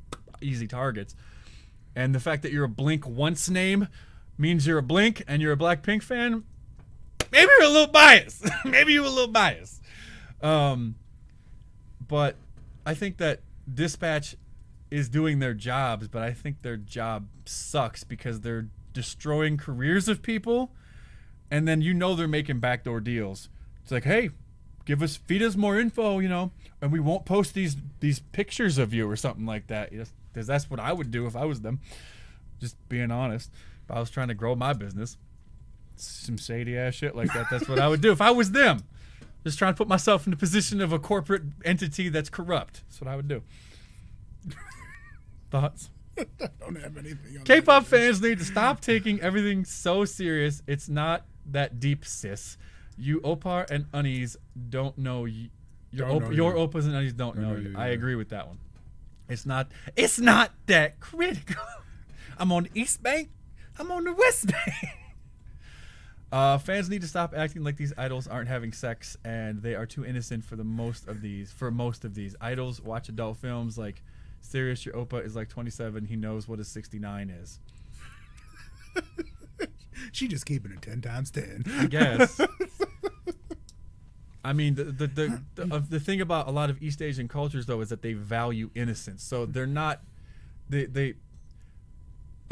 easy targets. And the fact that you're a Blink once name means you're a Blink and you're a Blackpink fan. Maybe you're a little biased. Maybe you're a little biased. But I think that Dispatch is doing their jobs, but I think their job sucks because they're destroying careers of people. And then they're making backdoor deals. It's like, hey, feed us more info, and we won't post these pictures of you or something like that. Because that's what I would do if I was them. Just being honest. If I was trying to grow my business, some shady ass shit like that, that's what I would do if I was them. Just trying to put myself in the position of a corporate entity that's corrupt. That's what I would do. Thoughts? I don't have anything on K-pop fans need to stop taking everything so serious. It's not that deep, sis. You Opar and Unis don't know you. Your Opas and Unis don't know you. I agree with that one. It's not that critical. I'm on the East Bank. I'm on the West Bank. Fans need to stop acting like these idols aren't having sex, and they are too innocent for most of these. Idols watch adult films like Serious. Your Oppa is like 27. He knows what a 69 is. She just keeping it 10 times 10. I guess. I mean, the thing about a lot of East Asian cultures, though, is that they value innocence. So they're not. I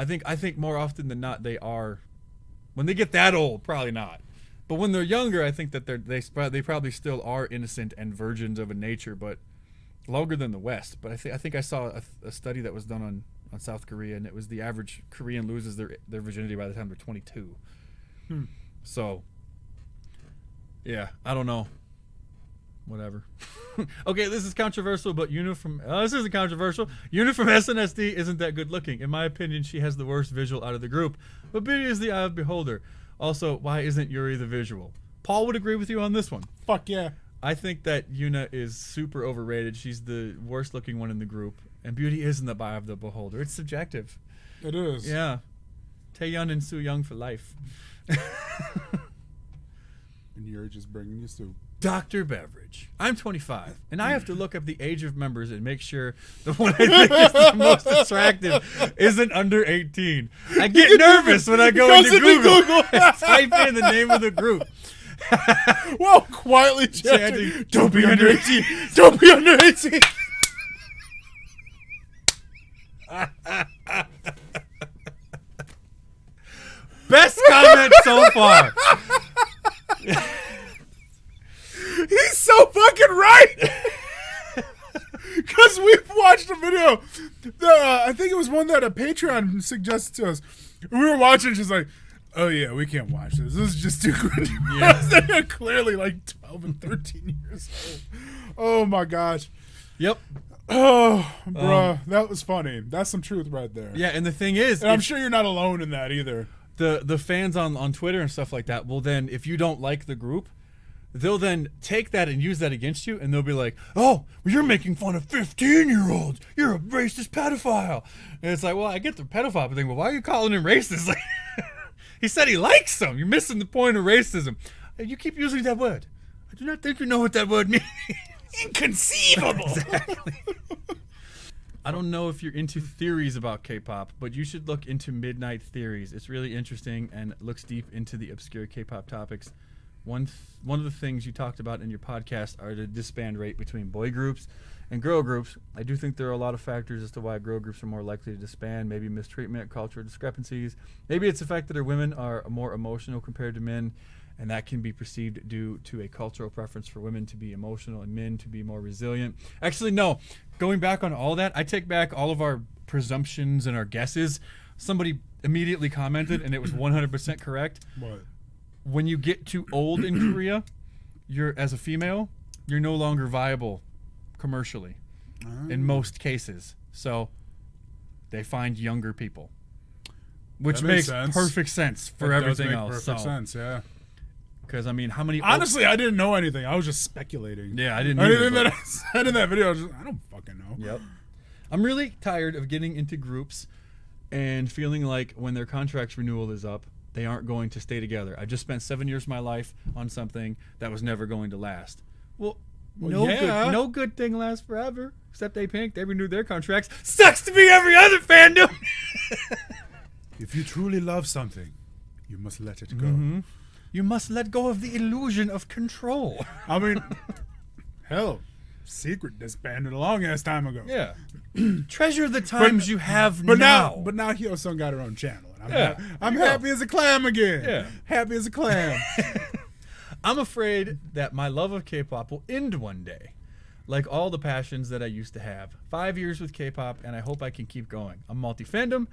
think more often than not they are. When they get that old, probably not. But when they're younger, I think that they probably still are innocent and virgins of a nature, but longer than the West. But I think I saw a study that was done on South Korea, and it was the average Korean loses their virginity by the time they're 22. So, yeah, I don't know. Whatever. Okay, this is controversial, but this isn't controversial. Yuna from SNSD isn't that good looking. In my opinion, she has the worst visual out of the group. But beauty is the eye of the beholder. Also, why isn't Yuri the visual? Paul would agree with you on this one. Fuck yeah. I think that Yuna is super overrated. She's the worst looking one in the group. And beauty isn't the eye of the beholder. It's subjective. It is. Yeah. Taeyeon and Soo-young for life. And you're just bringing you soup. Dr. Beverage. I'm 25, and I have to look up the age of members and make sure the one I think is the most attractive isn't under 18. I get nervous when I go into Google and type in the name of the group. Well, quietly chanting, don't be under 18. Don't be under 18. Best comment so far. He's so fucking right. Because we've watched a video. I think it was one that a Patreon suggested to us. We were watching, she's like, oh yeah, we can't watch this. This is just too good. Yeah. They're clearly like 12 and 13 years old. Oh my gosh. Yep. Oh, bruh, that was funny. That's some truth right there. Yeah, and the thing is, and I'm sure you're not alone in that either. The fans on Twitter and stuff like that will then, if you don't like the group, they'll then take that and use that against you, and they'll be like, oh, well, you're making fun of 15-year-olds. You're a racist pedophile. And it's like, well, I get the pedophile thing, but why are you calling him racist? Like, he said he likes them. You're missing the point of racism. And you keep using that word. I do not think you know what that word means. Inconceivable. Exactly. I don't know if you're into theories about K-pop, but you should look into Midnight Theories. It's really interesting and looks deep into the obscure K-pop topics. One of the things you talked about in your podcast are the disband rate between boy groups and girl groups. I do think there are a lot of factors as to why girl groups are more likely to disband. Maybe mistreatment, cultural discrepancies. Maybe it's the fact that our women are more emotional compared to men, and that can be perceived due to a cultural preference for women to be emotional and men to be more resilient. Actually, no. Going back on all that, I take back all of our presumptions and our guesses. Somebody immediately commented, and it was 100% correct. What? when you get too old in Korea, as a female, you're no longer viable commercially in most cases. So they find younger people, which That makes sense. perfect sense for That everything does make else. Perfect sense, yeah. Because I mean, how many? Honestly, I didn't know anything. I was just speculating. Yeah, I didn't. Either, Anything but- that I said in that video, I was just, I don't fucking know. Yep. I'm really tired of getting into groups and feeling like when their contract's renewal is up, they aren't going to stay together. I just spent 7 years of my life on something that was never going to last. Well, no good thing lasts forever. Except Pink, they renewed their contracts. Sucks to be every other fandom. If you truly love something, you must let it go. Mm-hmm. You must let go of the illusion of control. I mean, hell, Secret disbanded a long ass time ago. Yeah. Treasure the times you have now. But now Hyo-sung got her own channel. And Yeah. I'm happy as a clam again. Yeah. Happy as a clam. I'm afraid that my love of K-pop will end one day, like all the passions that I used to have. 5 years with K-pop, and I hope I can keep going. I'm multi-fandom,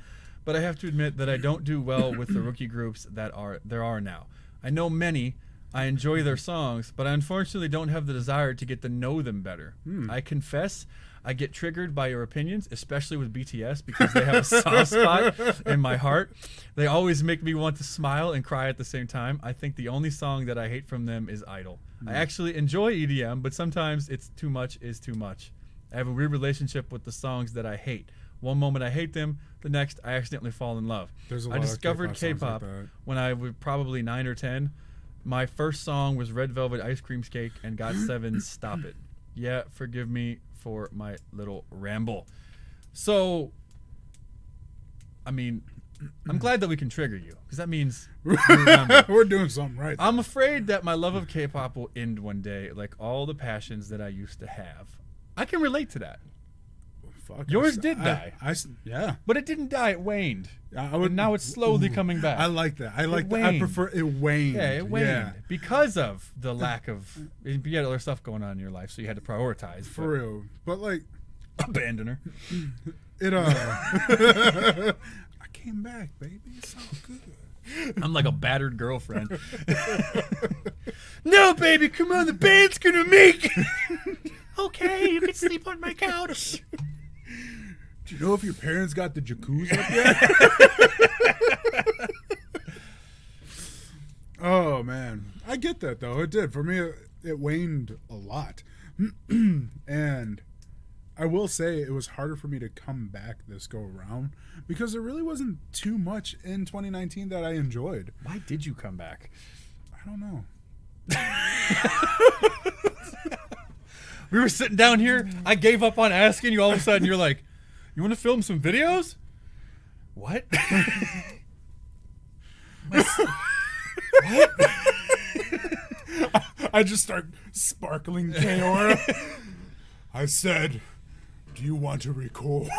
but I have to admit that I don't do well with the rookie groups that there are now. I know many. I enjoy their songs, but I unfortunately don't have the desire to get to know them better. I confess I get triggered by your opinions, especially with BTS, because they have a soft spot in my heart. They always make me want to smile and cry at the same time. I think the only song that I hate from them is Idol. I actually enjoy EDM, but sometimes it's too much is too much. I have a weird relationship with the songs that I hate. One moment I hate them, the next I accidentally fall in love. There's a I lot of discovered K-pop songs K-pop like that. when I was probably 9 or 10. My first song was Red Velvet Ice Cream Cake and GOT7's Stop It. Yeah, forgive me for my little ramble. So, I mean, I'm glad that we can trigger you, because that means you remember. We're doing something right. I'm afraid that my love of K-pop will end one day, like all the passions that I used to have. I can relate to that. Fuck, Yours did die. Yeah. But it didn't die, it waned. I would, And now it's slowly coming back. I like that. I like that. I waned. prefer it waned. Yeah, it waned. Yeah. Because of the lack of... You had other stuff going on in your life, so you had to prioritize. For real. But like... Abandon her. It I came back, baby. It's all good. I'm like a battered girlfriend. No, baby, come on, the band's gonna make. Okay, you can sleep on my couch. Do you know if your parents got the jacuzzi up yet? Oh man, I get that though. It did for me. It waned a lot, and I will say it was harder for me to come back this go around because there really wasn't too much in 2019 that I enjoyed. Why did you come back? I don't know. We were sitting down here. I gave up on asking you. All of a sudden, you're like, "You want to film some videos?" What? What? I just start sparkling K-Aura. I said, "Do you want to record?"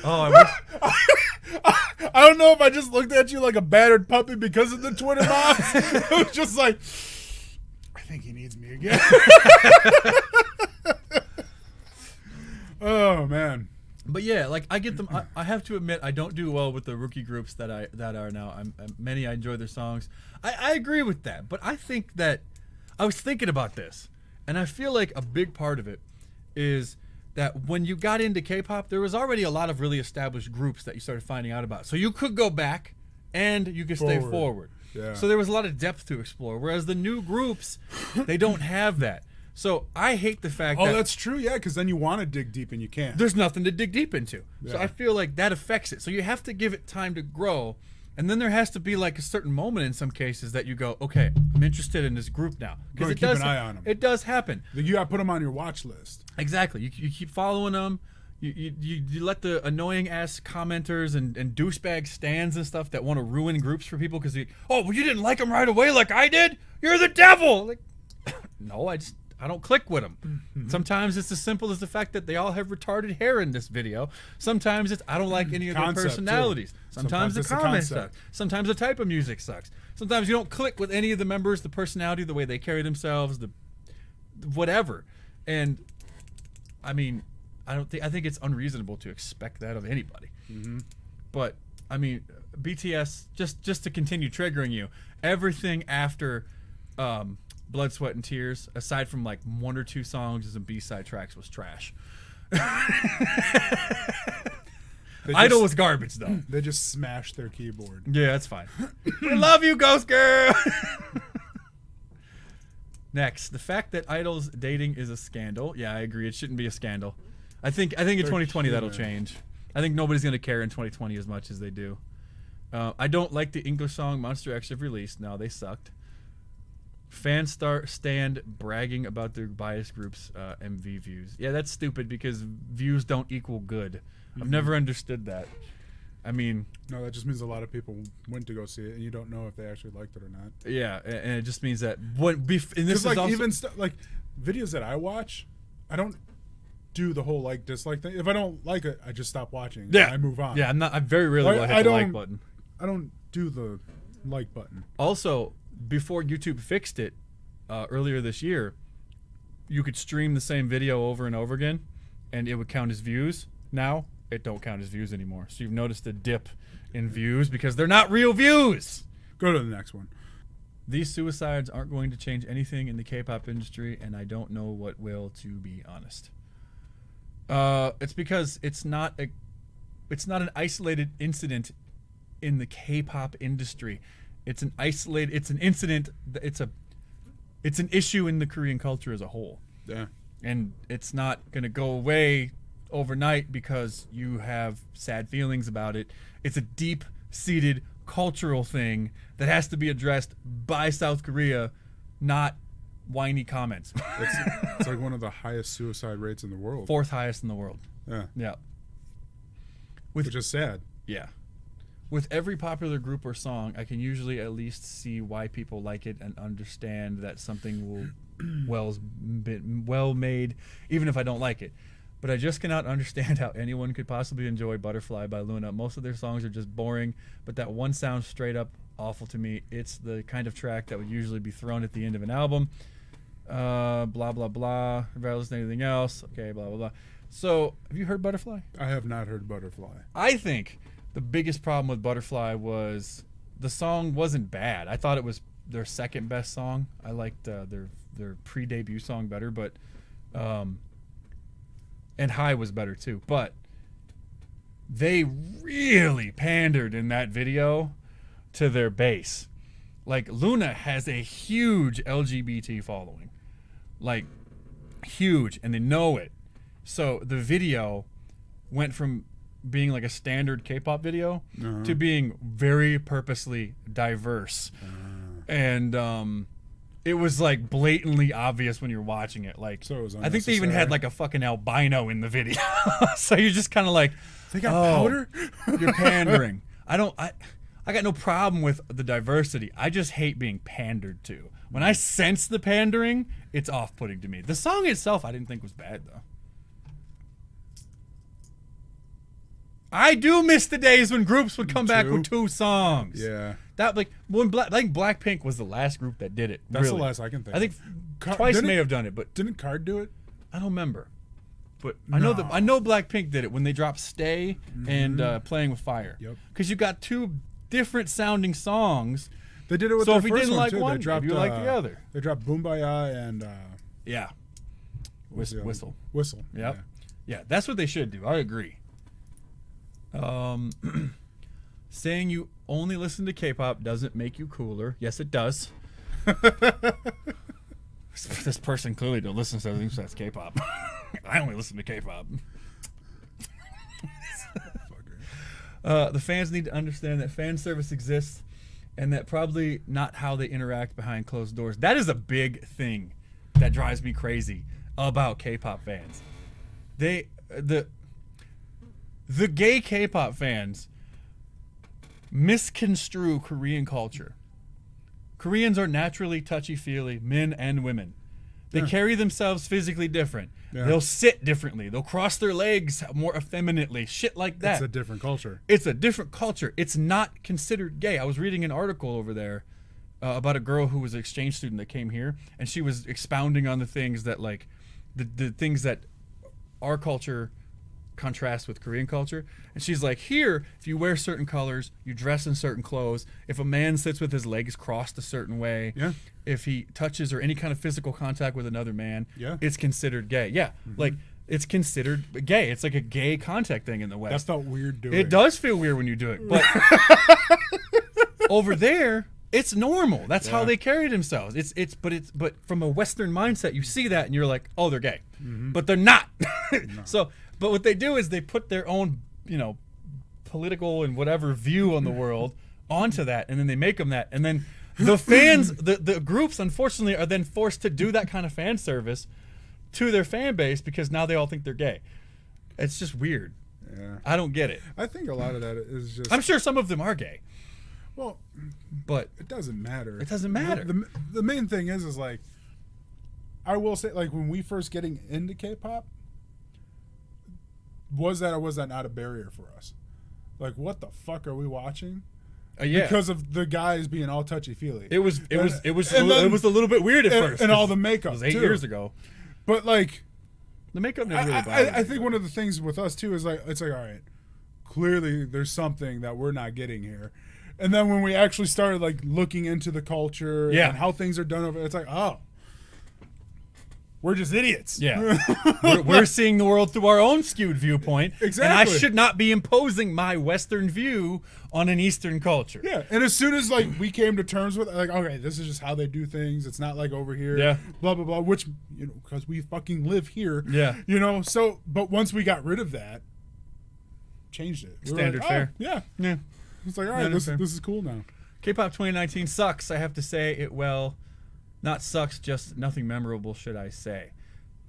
Oh, I wish. I don't know if I just looked at you like a battered puppy because of the Twitter box. It was just like, I think he needs me again. Oh man. But yeah, like I get them. I have to admit, I don't do well with the rookie groups that are now. Many I enjoy their songs. I agree with that, but I think that I was thinking about this, and I feel like a big part of it is that when you got into K-pop, there was already a lot of really established groups that you started finding out about. So you could go back and you could stay forward. Yeah. So there was a lot of depth to explore. Whereas the new groups, they don't have that. So I hate the fact that That's true. Yeah, because then you want to dig deep and you can't. there's nothing to dig deep into. So Yeah. I feel like that affects it. So you have to give it time to grow. And then there has to be like a certain moment in some cases that you go, okay, I'm interested in this group now. Gotta keep an eye on 'em. It does happen. You got to put them on your watch list. Exactly. You keep following them. You let the annoying ass commenters and douchebag stands and stuff that want to ruin groups for people because you didn't like them right away like I did. You're the devil. Like, no, I don't click with them. Mm-hmm. Sometimes it's as simple as the fact that they all have retarded hair in this video. Sometimes it's I don't like any of their Concept, too. personalities. Sometimes the it's the comments concept. suck. Sometimes the type of music sucks. Sometimes you don't click with any of the members, the personality, the way they carry themselves, the whatever. And I mean, I think it's unreasonable to expect that of anybody. Mm-hmm. But I mean, BTS, just to continue triggering you, everything after Blood, Sweat, and Tears, aside from like 1 or 2 songs and B-side tracks, was trash. Idol was garbage though. They just smashed their keyboard. Yeah, that's fine. We love you, Ghost Girl. Next, the fact that Idol's dating is a scandal. Yeah, I agree. It shouldn't be a scandal. I think in 2020 that'll change. I think nobody's gonna care in 2020 as much as they do. I don't like the English song Monster X have released. No, they sucked. Fans stand bragging about their bias groups' MV views. Yeah, that's stupid because views don't equal good. I've never understood that. I mean, no, that just means a lot of people went to go see it, and you don't know if they actually liked it or not. Yeah, and it just means that and this is like also, even like videos that I watch, I don't do the whole like dislike thing. If I don't like it, I just stop watching. Yeah, I move on. Yeah, I very rarely will hit the like button. I don't do the like button. Also, before YouTube fixed it earlier this year, you could stream the same video over and over again, and it would count as views. Now it don't count as views anymore. So you've noticed a dip in views because they're not real views. Go to the next one. These suicides aren't going to change anything in the K-pop industry, and I don't know what will, to be honest. It's because it's not an isolated incident in the K-pop industry. It's an incident. It's an issue in the Korean culture as a whole. Yeah. And it's not going to go away overnight because you have sad feelings about it. It's a deep-seated cultural thing that has to be addressed by South Korea, not whiny comments. It's like one of the highest suicide rates in the world. 4th highest in the world. Yeah. Yeah. Which is sad. Yeah. With every popular group or song, I can usually at least see why people like it and understand that something will well made, even if I don't like it. But I just cannot understand how anyone could possibly enjoy Butterfly by Luna. Most of their songs are just boring, but that one sounds straight up awful to me. It's the kind of track that would usually be thrown at the end of an album. Blah, blah, blah. Regardless of anything else. Okay, blah, blah, blah. So, have you heard Butterfly? I have not heard Butterfly. I think the biggest problem with Butterfly was the song wasn't bad. I thought it was their second best song. I liked their pre-debut song better, but and High was better too. But they really pandered in that video to their base. Like, Luna has a huge LGBT following, like huge, and they know it. So the video went from being like a standard K-pop video to being very purposely diverse. And it was like blatantly obvious when you're watching it. Like, so it was I think they even had like a fucking albino in the video. So you're just kind of like, they got powder? You're pandering. I got no problem with the diversity. I just hate being pandered to. When I sense the pandering, it's off-putting to me. The song itself I didn't think was bad though. I do miss the days when groups would come back with 2 songs. Yeah. That like when I think Blackpink was the last group that did it. That's really. the last I can think. I think Twice may have done it, but didn't Card do it? I don't remember. But I know Blackpink did it when they dropped Stay and Playing with Fire. Yep. Because you got 2 different sounding songs. They did it with so their if you first didn't one like too. one, They dropped, maybe you like the other. They dropped Boombaya and Yeah. Whistle. Whistle. Yep. Yeah, that's what they should do. I agree. Saying you only listen to K-pop doesn't make you cooler. Yes, it does. This person clearly don't listen to everything besides K-pop. I only listen to K-pop. The fans need to understand that fan service exists, and that probably not how they interact behind closed doors. That is a big thing that drives me crazy about K-pop fans. The gay K-pop fans misconstrue Korean culture. Koreans are naturally touchy-feely, men and women. They carry themselves physically different. Yeah. They'll sit differently. They'll cross their legs more effeminately. Shit like that. It's a different culture. It's a different culture. It's not considered gay. I was reading an article over there about a girl who was an exchange student that came here, and she was expounding on the things that, like, the things that our culture contrasts with Korean culture. And she's like, here, if you wear certain colors, you dress in certain clothes. If a man sits with his legs crossed a certain way, if he touches or any kind of physical contact with another man, it's considered gay. Yeah, like it's considered gay. It's like a gay contact thing in the West. That felt weird doing. It does feel weird when you do it, but over there, it's normal. That's how they carry themselves. But from a Western mindset, you see that and you're like, oh, they're gay, but they're not. So, but what they do is they put their own, political and whatever view on the world onto that, and then they make them that, and then the fans, the groups, unfortunately, are then forced to do that kind of fan service to their fan base because now they all think they're gay. It's just weird. Yeah, I don't get it. I think a lot of that is just. I'm sure some of them are gay. Well, but it doesn't matter. It doesn't matter. The main thing is like, I will say, like, when we first getting into K-pop, was that or was that not a barrier for us? Like, what the fuck are we watching? Yeah, because of the guys being all touchy feely. It was a little bit weird at first, and all the makeup. It was 8 years ago, but like the makeup never really bothered me. I think one of the things with us too is like, it's like, all right, clearly there's something that we're not getting here. And then when we actually started like looking into the culture and how things are done over, it's like, oh, we're just idiots. Yeah, we're seeing the world through our own skewed viewpoint. Exactly. And I should not be imposing my Western view on an Eastern culture. Yeah, and as soon as like we came to terms with like, okay, this is just how they do things. It's not like over here. Yeah. Blah blah blah. Which because we fucking live here. Yeah. So but once we got rid of that, changed it. Standard fare. Yeah. Yeah. It's like, all right, this is cool now. K-pop 2019 sucks. I have to say it. Well, not sucks, just nothing memorable, should I say?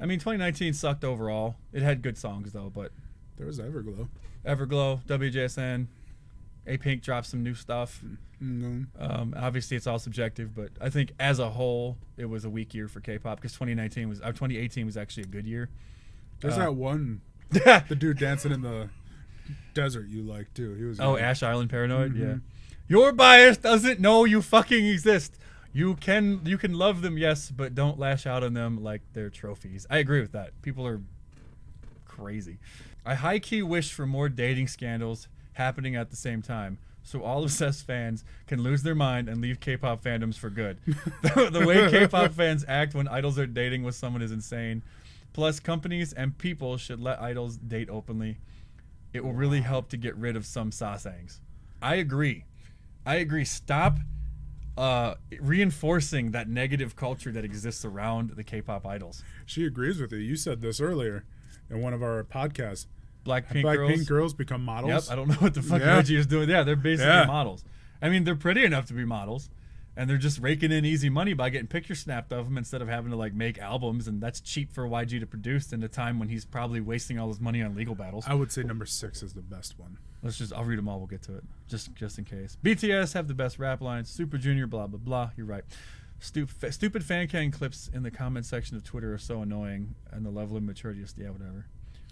I mean, 2019 sucked overall. It had good songs though, but there was Everglow, WJSN, A-Pink dropped some new stuff. Obviously, it's all subjective, but I think as a whole, it was a weak year for K-pop because 2018 was actually a good year. There's that one, the dude dancing in the desert you like too. He was Ash Island Paranoid. Yeah, your bias doesn't know you fucking exist. You can love them, yes, but don't lash out on them like they're trophies. I agree with that. People are crazy. I high key wish for more dating scandals happening at the same time, so all obsessed fans can lose their mind and leave K-pop fandoms for good. The way K-pop fans act when idols are dating with someone is insane. Plus, companies and people should let idols date openly. It will really help to get rid of some sasaengs. I agree. Stop reinforcing that negative culture that exists around the K-pop idols. She agrees with you. You said this earlier in one of our podcasts. Blackpink girls become models. Yep, I don't know what the fuck Moji is doing. Yeah, they're basically models. I mean, they're pretty enough to be models. And they're just raking in easy money by getting pictures snapped of them instead of having to like make albums, and that's cheap for YG to produce in a time when he's probably wasting all his money on legal battles. I would say number 6 is the best one. I'll read them all. We'll get to it just in case. BTS have the best rap lines. Super Junior, blah blah blah. You're right. Stupid fan can clips in the comment section of Twitter are so annoying, and the level of maturity is whatever.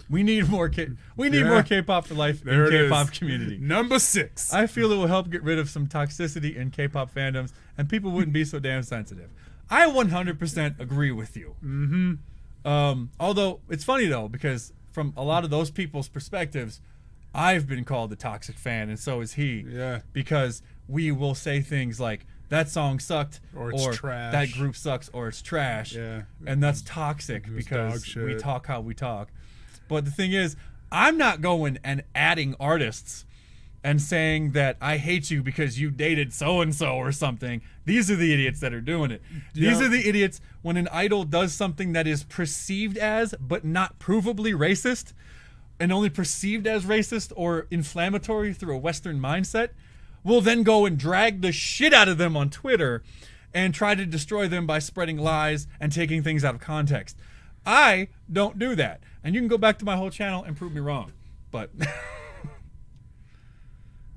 We need more more K-pop for life in the K-pop community. Number 6. I feel it will help get rid of some toxicity in K-pop fandoms, and people wouldn't be so damn sensitive. I 100% agree with you. Although it's funny though, because from a lot of those people's perspectives, I've been called a toxic fan, and so is he. Yeah. Because we will say things like, that song sucked, or it's trash. That group sucks, or it's trash. Yeah. And that's toxic because we talk how we talk. But the thing is, I'm not going and adding artists and saying that I hate you because you dated so-and-so or something. These are the idiots that are doing it. These are the idiots when an idol does something that is perceived as, but not provably racist, and only perceived as racist or inflammatory through a Western mindset, will then go and drag the shit out of them on Twitter and try to destroy them by spreading lies and taking things out of context. I don't do that. And you can go back to my whole channel and prove me wrong. But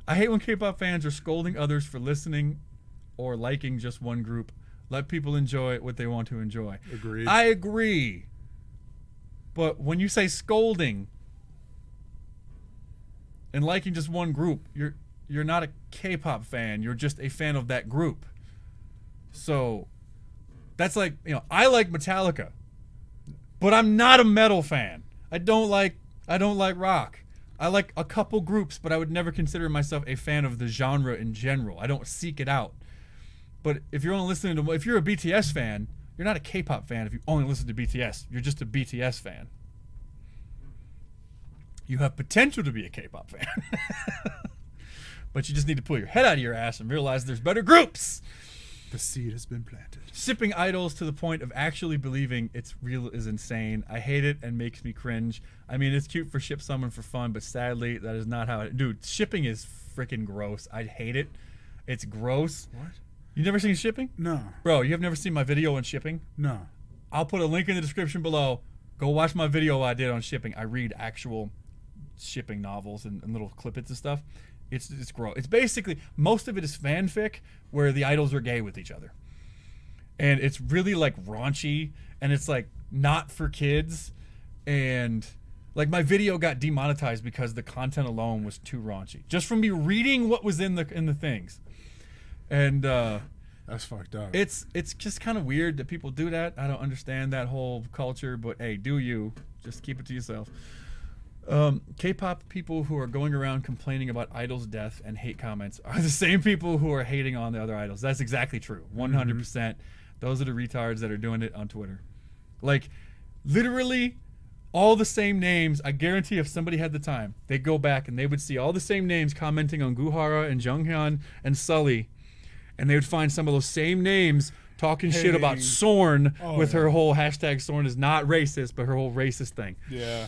I hate when K-pop fans are scolding others for listening or liking just one group. Let people enjoy what they want to enjoy. Agreed. I agree. But when you say scolding and liking just one group, you're not a K-pop fan. You're just a fan of that group. So that's like, I like Metallica. But I'm not a metal fan. I don't like rock. I like a couple groups, but I would never consider myself a fan of the genre in general. I don't seek it out. But if you're a BTS fan, you're not a K-pop fan if you only listen to BTS. You're just a BTS fan. You have potential to be a K-pop fan. But you just need to pull your head out of your ass and realize there's better groups. The seed has been planted. Shipping idols to the point of actually believing it's real is insane. I hate it and makes me cringe. I mean, it's cute for ship someone for fun, but sadly, that is not how it... Dude, shipping is freaking gross. I hate it. It's gross. What? You never seen shipping? No. Bro, you have never seen my video on shipping? No. I'll put a link in the description below. Go watch my video I did on shipping. I read actual shipping novels and little clippets and stuff. It's gross. It's basically, most of it is fanfic where the idols are gay with each other. And it's really like raunchy, and it's like not for kids. And like my video got demonetized because the content alone was too raunchy. Just from me reading what was in the things. And that's fucked up. It's just kind of weird that people do that. I don't understand that whole culture, but hey, do you. Just keep it to yourself. K-pop people who are going around complaining about idols' death and hate comments are the same people who are hating on the other idols. That's exactly true. 100%. Those are the retards that are doing it on Twitter. Like, literally all the same names. I guarantee if somebody had the time, they'd go back and they would see all the same names commenting on Guhara and Junghyun and Sully, and they would find some of those same names talking shit about Sorn with her whole hashtag Sorn is not racist, but her whole racist thing. Yeah.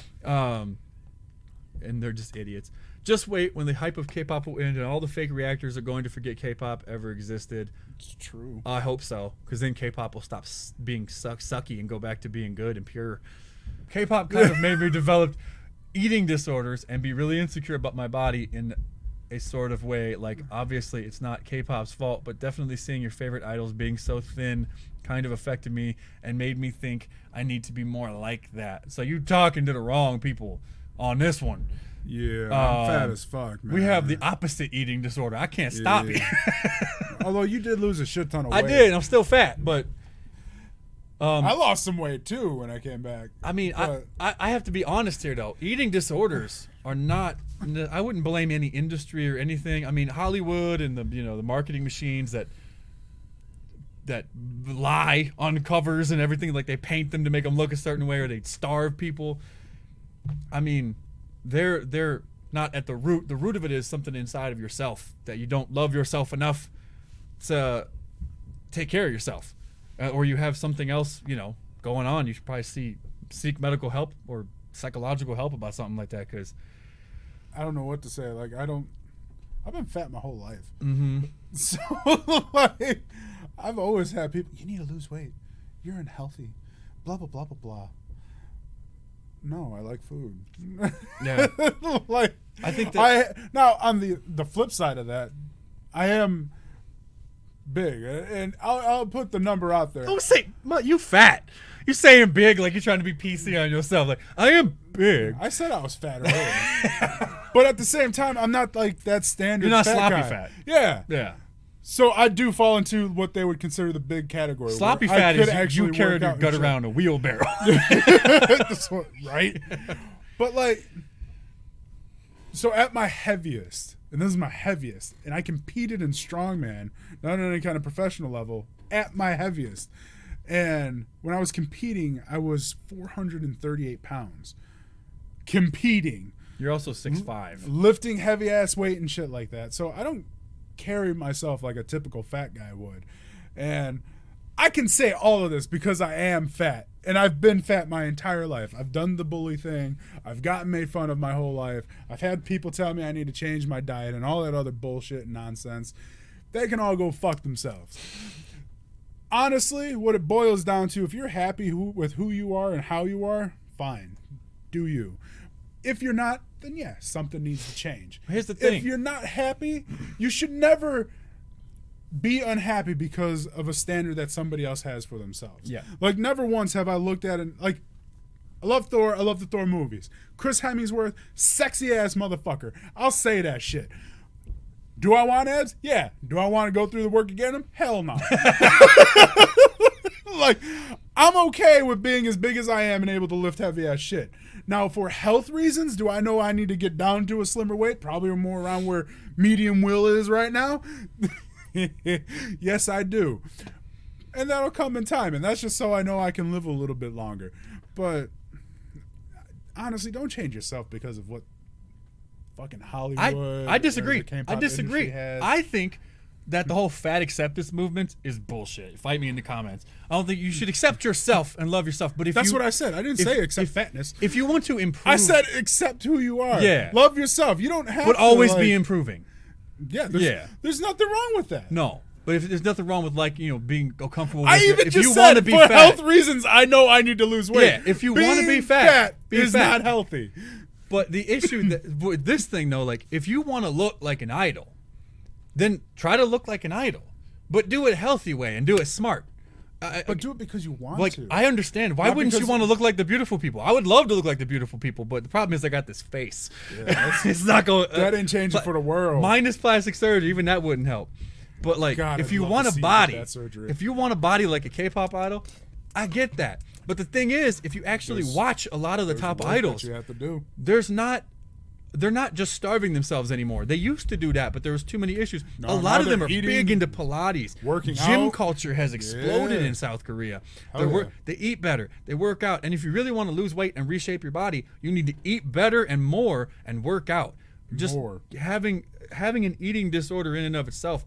And they're just idiots. Just wait when the hype of K-pop will end and all the fake reactors are going to forget K-pop ever existed. It's true. I hope so, because then K-pop will stop being sucky and go back to being good and pure. K-pop kind of made me develop eating disorders and be really insecure about my body in a sort of way. Like, obviously it's not K-pop's fault, but definitely seeing your favorite idols being so thin kind of affected me and made me think I need to be more like that. So you talking to the wrong people on this one. Yeah, I'm fat as fuck, man. We have the opposite eating disorder. I can't stop it. Although you did lose a shit ton of weight. I did. I'm still fat, but I lost some weight too when I came back. I mean, I have to be honest here though. Eating disorders are not. I wouldn't blame any industry or anything. I mean, Hollywood and the marketing machines that lie on covers and everything, like they paint them to make them look a certain way or they starve people. I mean, they're not at the root. The root of it is something inside of yourself that you don't love yourself enough to take care of yourself, or you have something else going on. You should probably seek medical help or psychological help about something like that, because I don't know what to say. Like, I've been fat my whole life. Mm-hmm. So like, I've always had people, you need to lose weight, you're unhealthy, blah blah blah blah blah. No, I like food. Yeah. Like, I think that now on the flip side of that, I am big, and I'll put the number out there. don't say you fat. You're saying big like you're trying to be PC on yourself. Like, I am big. I said I was fat earlier. But at the same time, I'm not like that standard. You're not fat sloppy guy. fat. Yeah. Yeah. So I do fall into what they would consider the big category. Sloppy where fat I could is you actually carried work your out gut and around a wheelbarrow. That's what, right? But like, so at my heaviest, and this is my heaviest, and I competed in strongman, not on any kind of professional level, at my heaviest. And when I was competing, I was 438 pounds. Competing. You're also 6'5". Lifting heavy ass weight and shit like that. So I don't carry myself like a typical fat guy would. And I can say all of this because I am fat. And I've been fat my entire life. I've done the bully thing. I've gotten made fun of my whole life. I've had people tell me I need to change my diet and all that other bullshit and nonsense. They can all go fuck themselves. Honestly, what it boils down to, if you're happy with who you are and how you are, fine. Do you. If you're not, then yeah, something needs to change. Here's the thing. If you're not happy, you should never be unhappy because of a standard that somebody else has for themselves. Yeah. Like, never once have I looked at it, like, I love Thor, I love the Thor movies. Chris Hemsworth, sexy ass motherfucker. I'll say that shit. Do I want abs? Yeah. Do I want to go through the work to get them? Hell no. Like, I'm okay with being as big as I am and able to lift heavy ass shit. Now, for health reasons, do I know I need to get down to a slimmer weight? Probably more around where medium will is right now. Yes, I do. And that'll come in time. And that's just so I know I can live a little bit longer. But honestly, don't change yourself because of what fucking Hollywood. I disagree. or the K-pop I disagree. industry has. I think that the whole fat acceptance movement is bullshit. Fight me in the comments. I don't think you should accept yourself and love yourself. But if That's you, what I said. I didn't say accept fatness. if you want to improve, I said accept who you are. Yeah. Love yourself. You don't have but to always like, be improving. Yeah. There's nothing wrong with that. No. But if there's nothing wrong with being comfortable with I it. even If just you said want to be for fat, health reasons, I know I need to lose weight. Yeah, if you want to be fat, be is fat. not healthy. But the issue with this thing though, like if you want to look like an idol, then try to look like an idol, but do it a healthy way and do it smart. But do it because you want Like to. I understand. Why Not wouldn't you because- want to look like the beautiful people? I would love to look like the beautiful people, but the problem is I got this face. Yeah, It's not going. that ain't changing for the world. Minus plastic surgery, even that wouldn't help. But like, God, if I'd you love want to a see you body, get that surgery. if you want a body like a K-pop idol, I get that. But the thing is, if you actually watch a lot of the top There's work that idols, you have to do. they're not just starving themselves anymore. They used to do that, but there was too many issues. No, a now lot of them they're are eating, big into Pilates. working Gym out. culture has exploded Yeah. in South Korea. Hell yeah. They eat better. They work out. And if you really want to lose weight and reshape your body, you need to eat better and more and work out. Just More. having an eating disorder in and of itself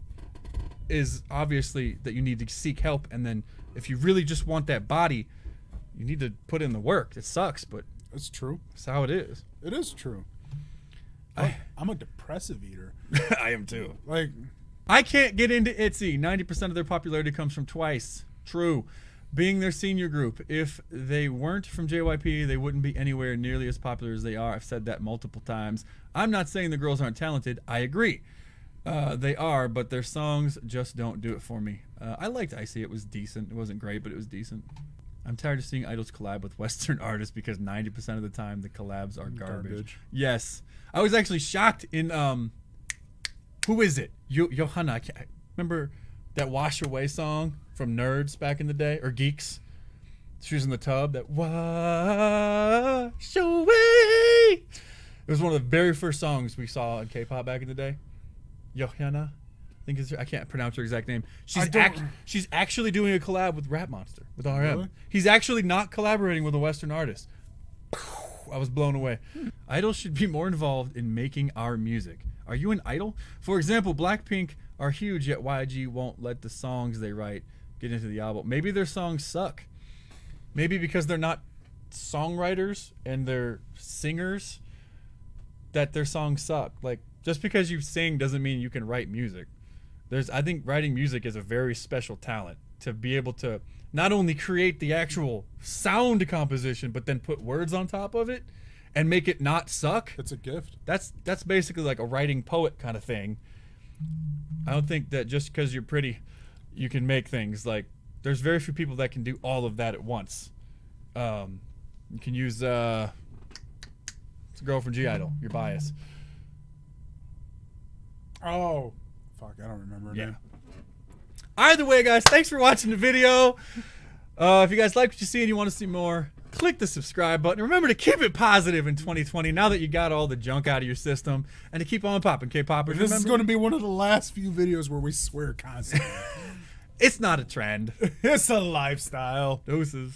is obviously that you need to seek help. And then if you really just want that body, you need to put in the work. It sucks, but It's true. it's how it is. It is true. I'm a depressive eater. I am too. Like, I can't get into ITZY. 90% of their popularity comes from Twice. True. Being their senior group. If they weren't from JYP, they wouldn't be anywhere nearly as popular as they are. I've said that multiple times. I'm not saying the girls aren't talented. I agree. They are, but their songs just don't do it for me. I liked Icy. It was decent. It wasn't great, but it was decent. I'm tired of seeing idols collab with Western artists because 90% of the time the collabs are garbage. Yes. I was actually shocked in who is it? Johanna. I can't remember that Wash Away song from Nerds back in the day, or Geeks. She was in the tub. That Wash Away. It was one of the very first songs we saw in K-pop back in the day. Johanna. I can't pronounce her exact name. She's actually doing a collab with Rap Monster, with RM. Really? He's actually not collaborating with a Western artist. I was blown away. Idols should be more involved in making our music. Are you an idol? For example, Blackpink are huge, yet YG won't let the songs they write get into the album. Maybe their songs suck. Maybe because they're not songwriters and they're singers, that their songs suck. Like, just because you sing doesn't mean you can write music. I think writing music is a very special talent, to be able to not only create the actual sound composition, but then put words on top of it and make it not suck. it's a gift. That's basically like a writing poet kind of thing. I don't think that just because you're pretty, you can make things. Like, there's very few people that can do all of that at once. You can use it's a girl from G-Idol, your bias. Oh, fuck, I don't remember her name. Either way, guys, thanks for watching the video. If you guys like what you see and you want to see more, click the subscribe button. Remember to keep it positive in 2020 now that you got all the junk out of your system, and to keep on popping, K-Poppers. This is Remember, going to be one of the last few videos where we swear constantly. it's not a trend. It's a lifestyle. Doses.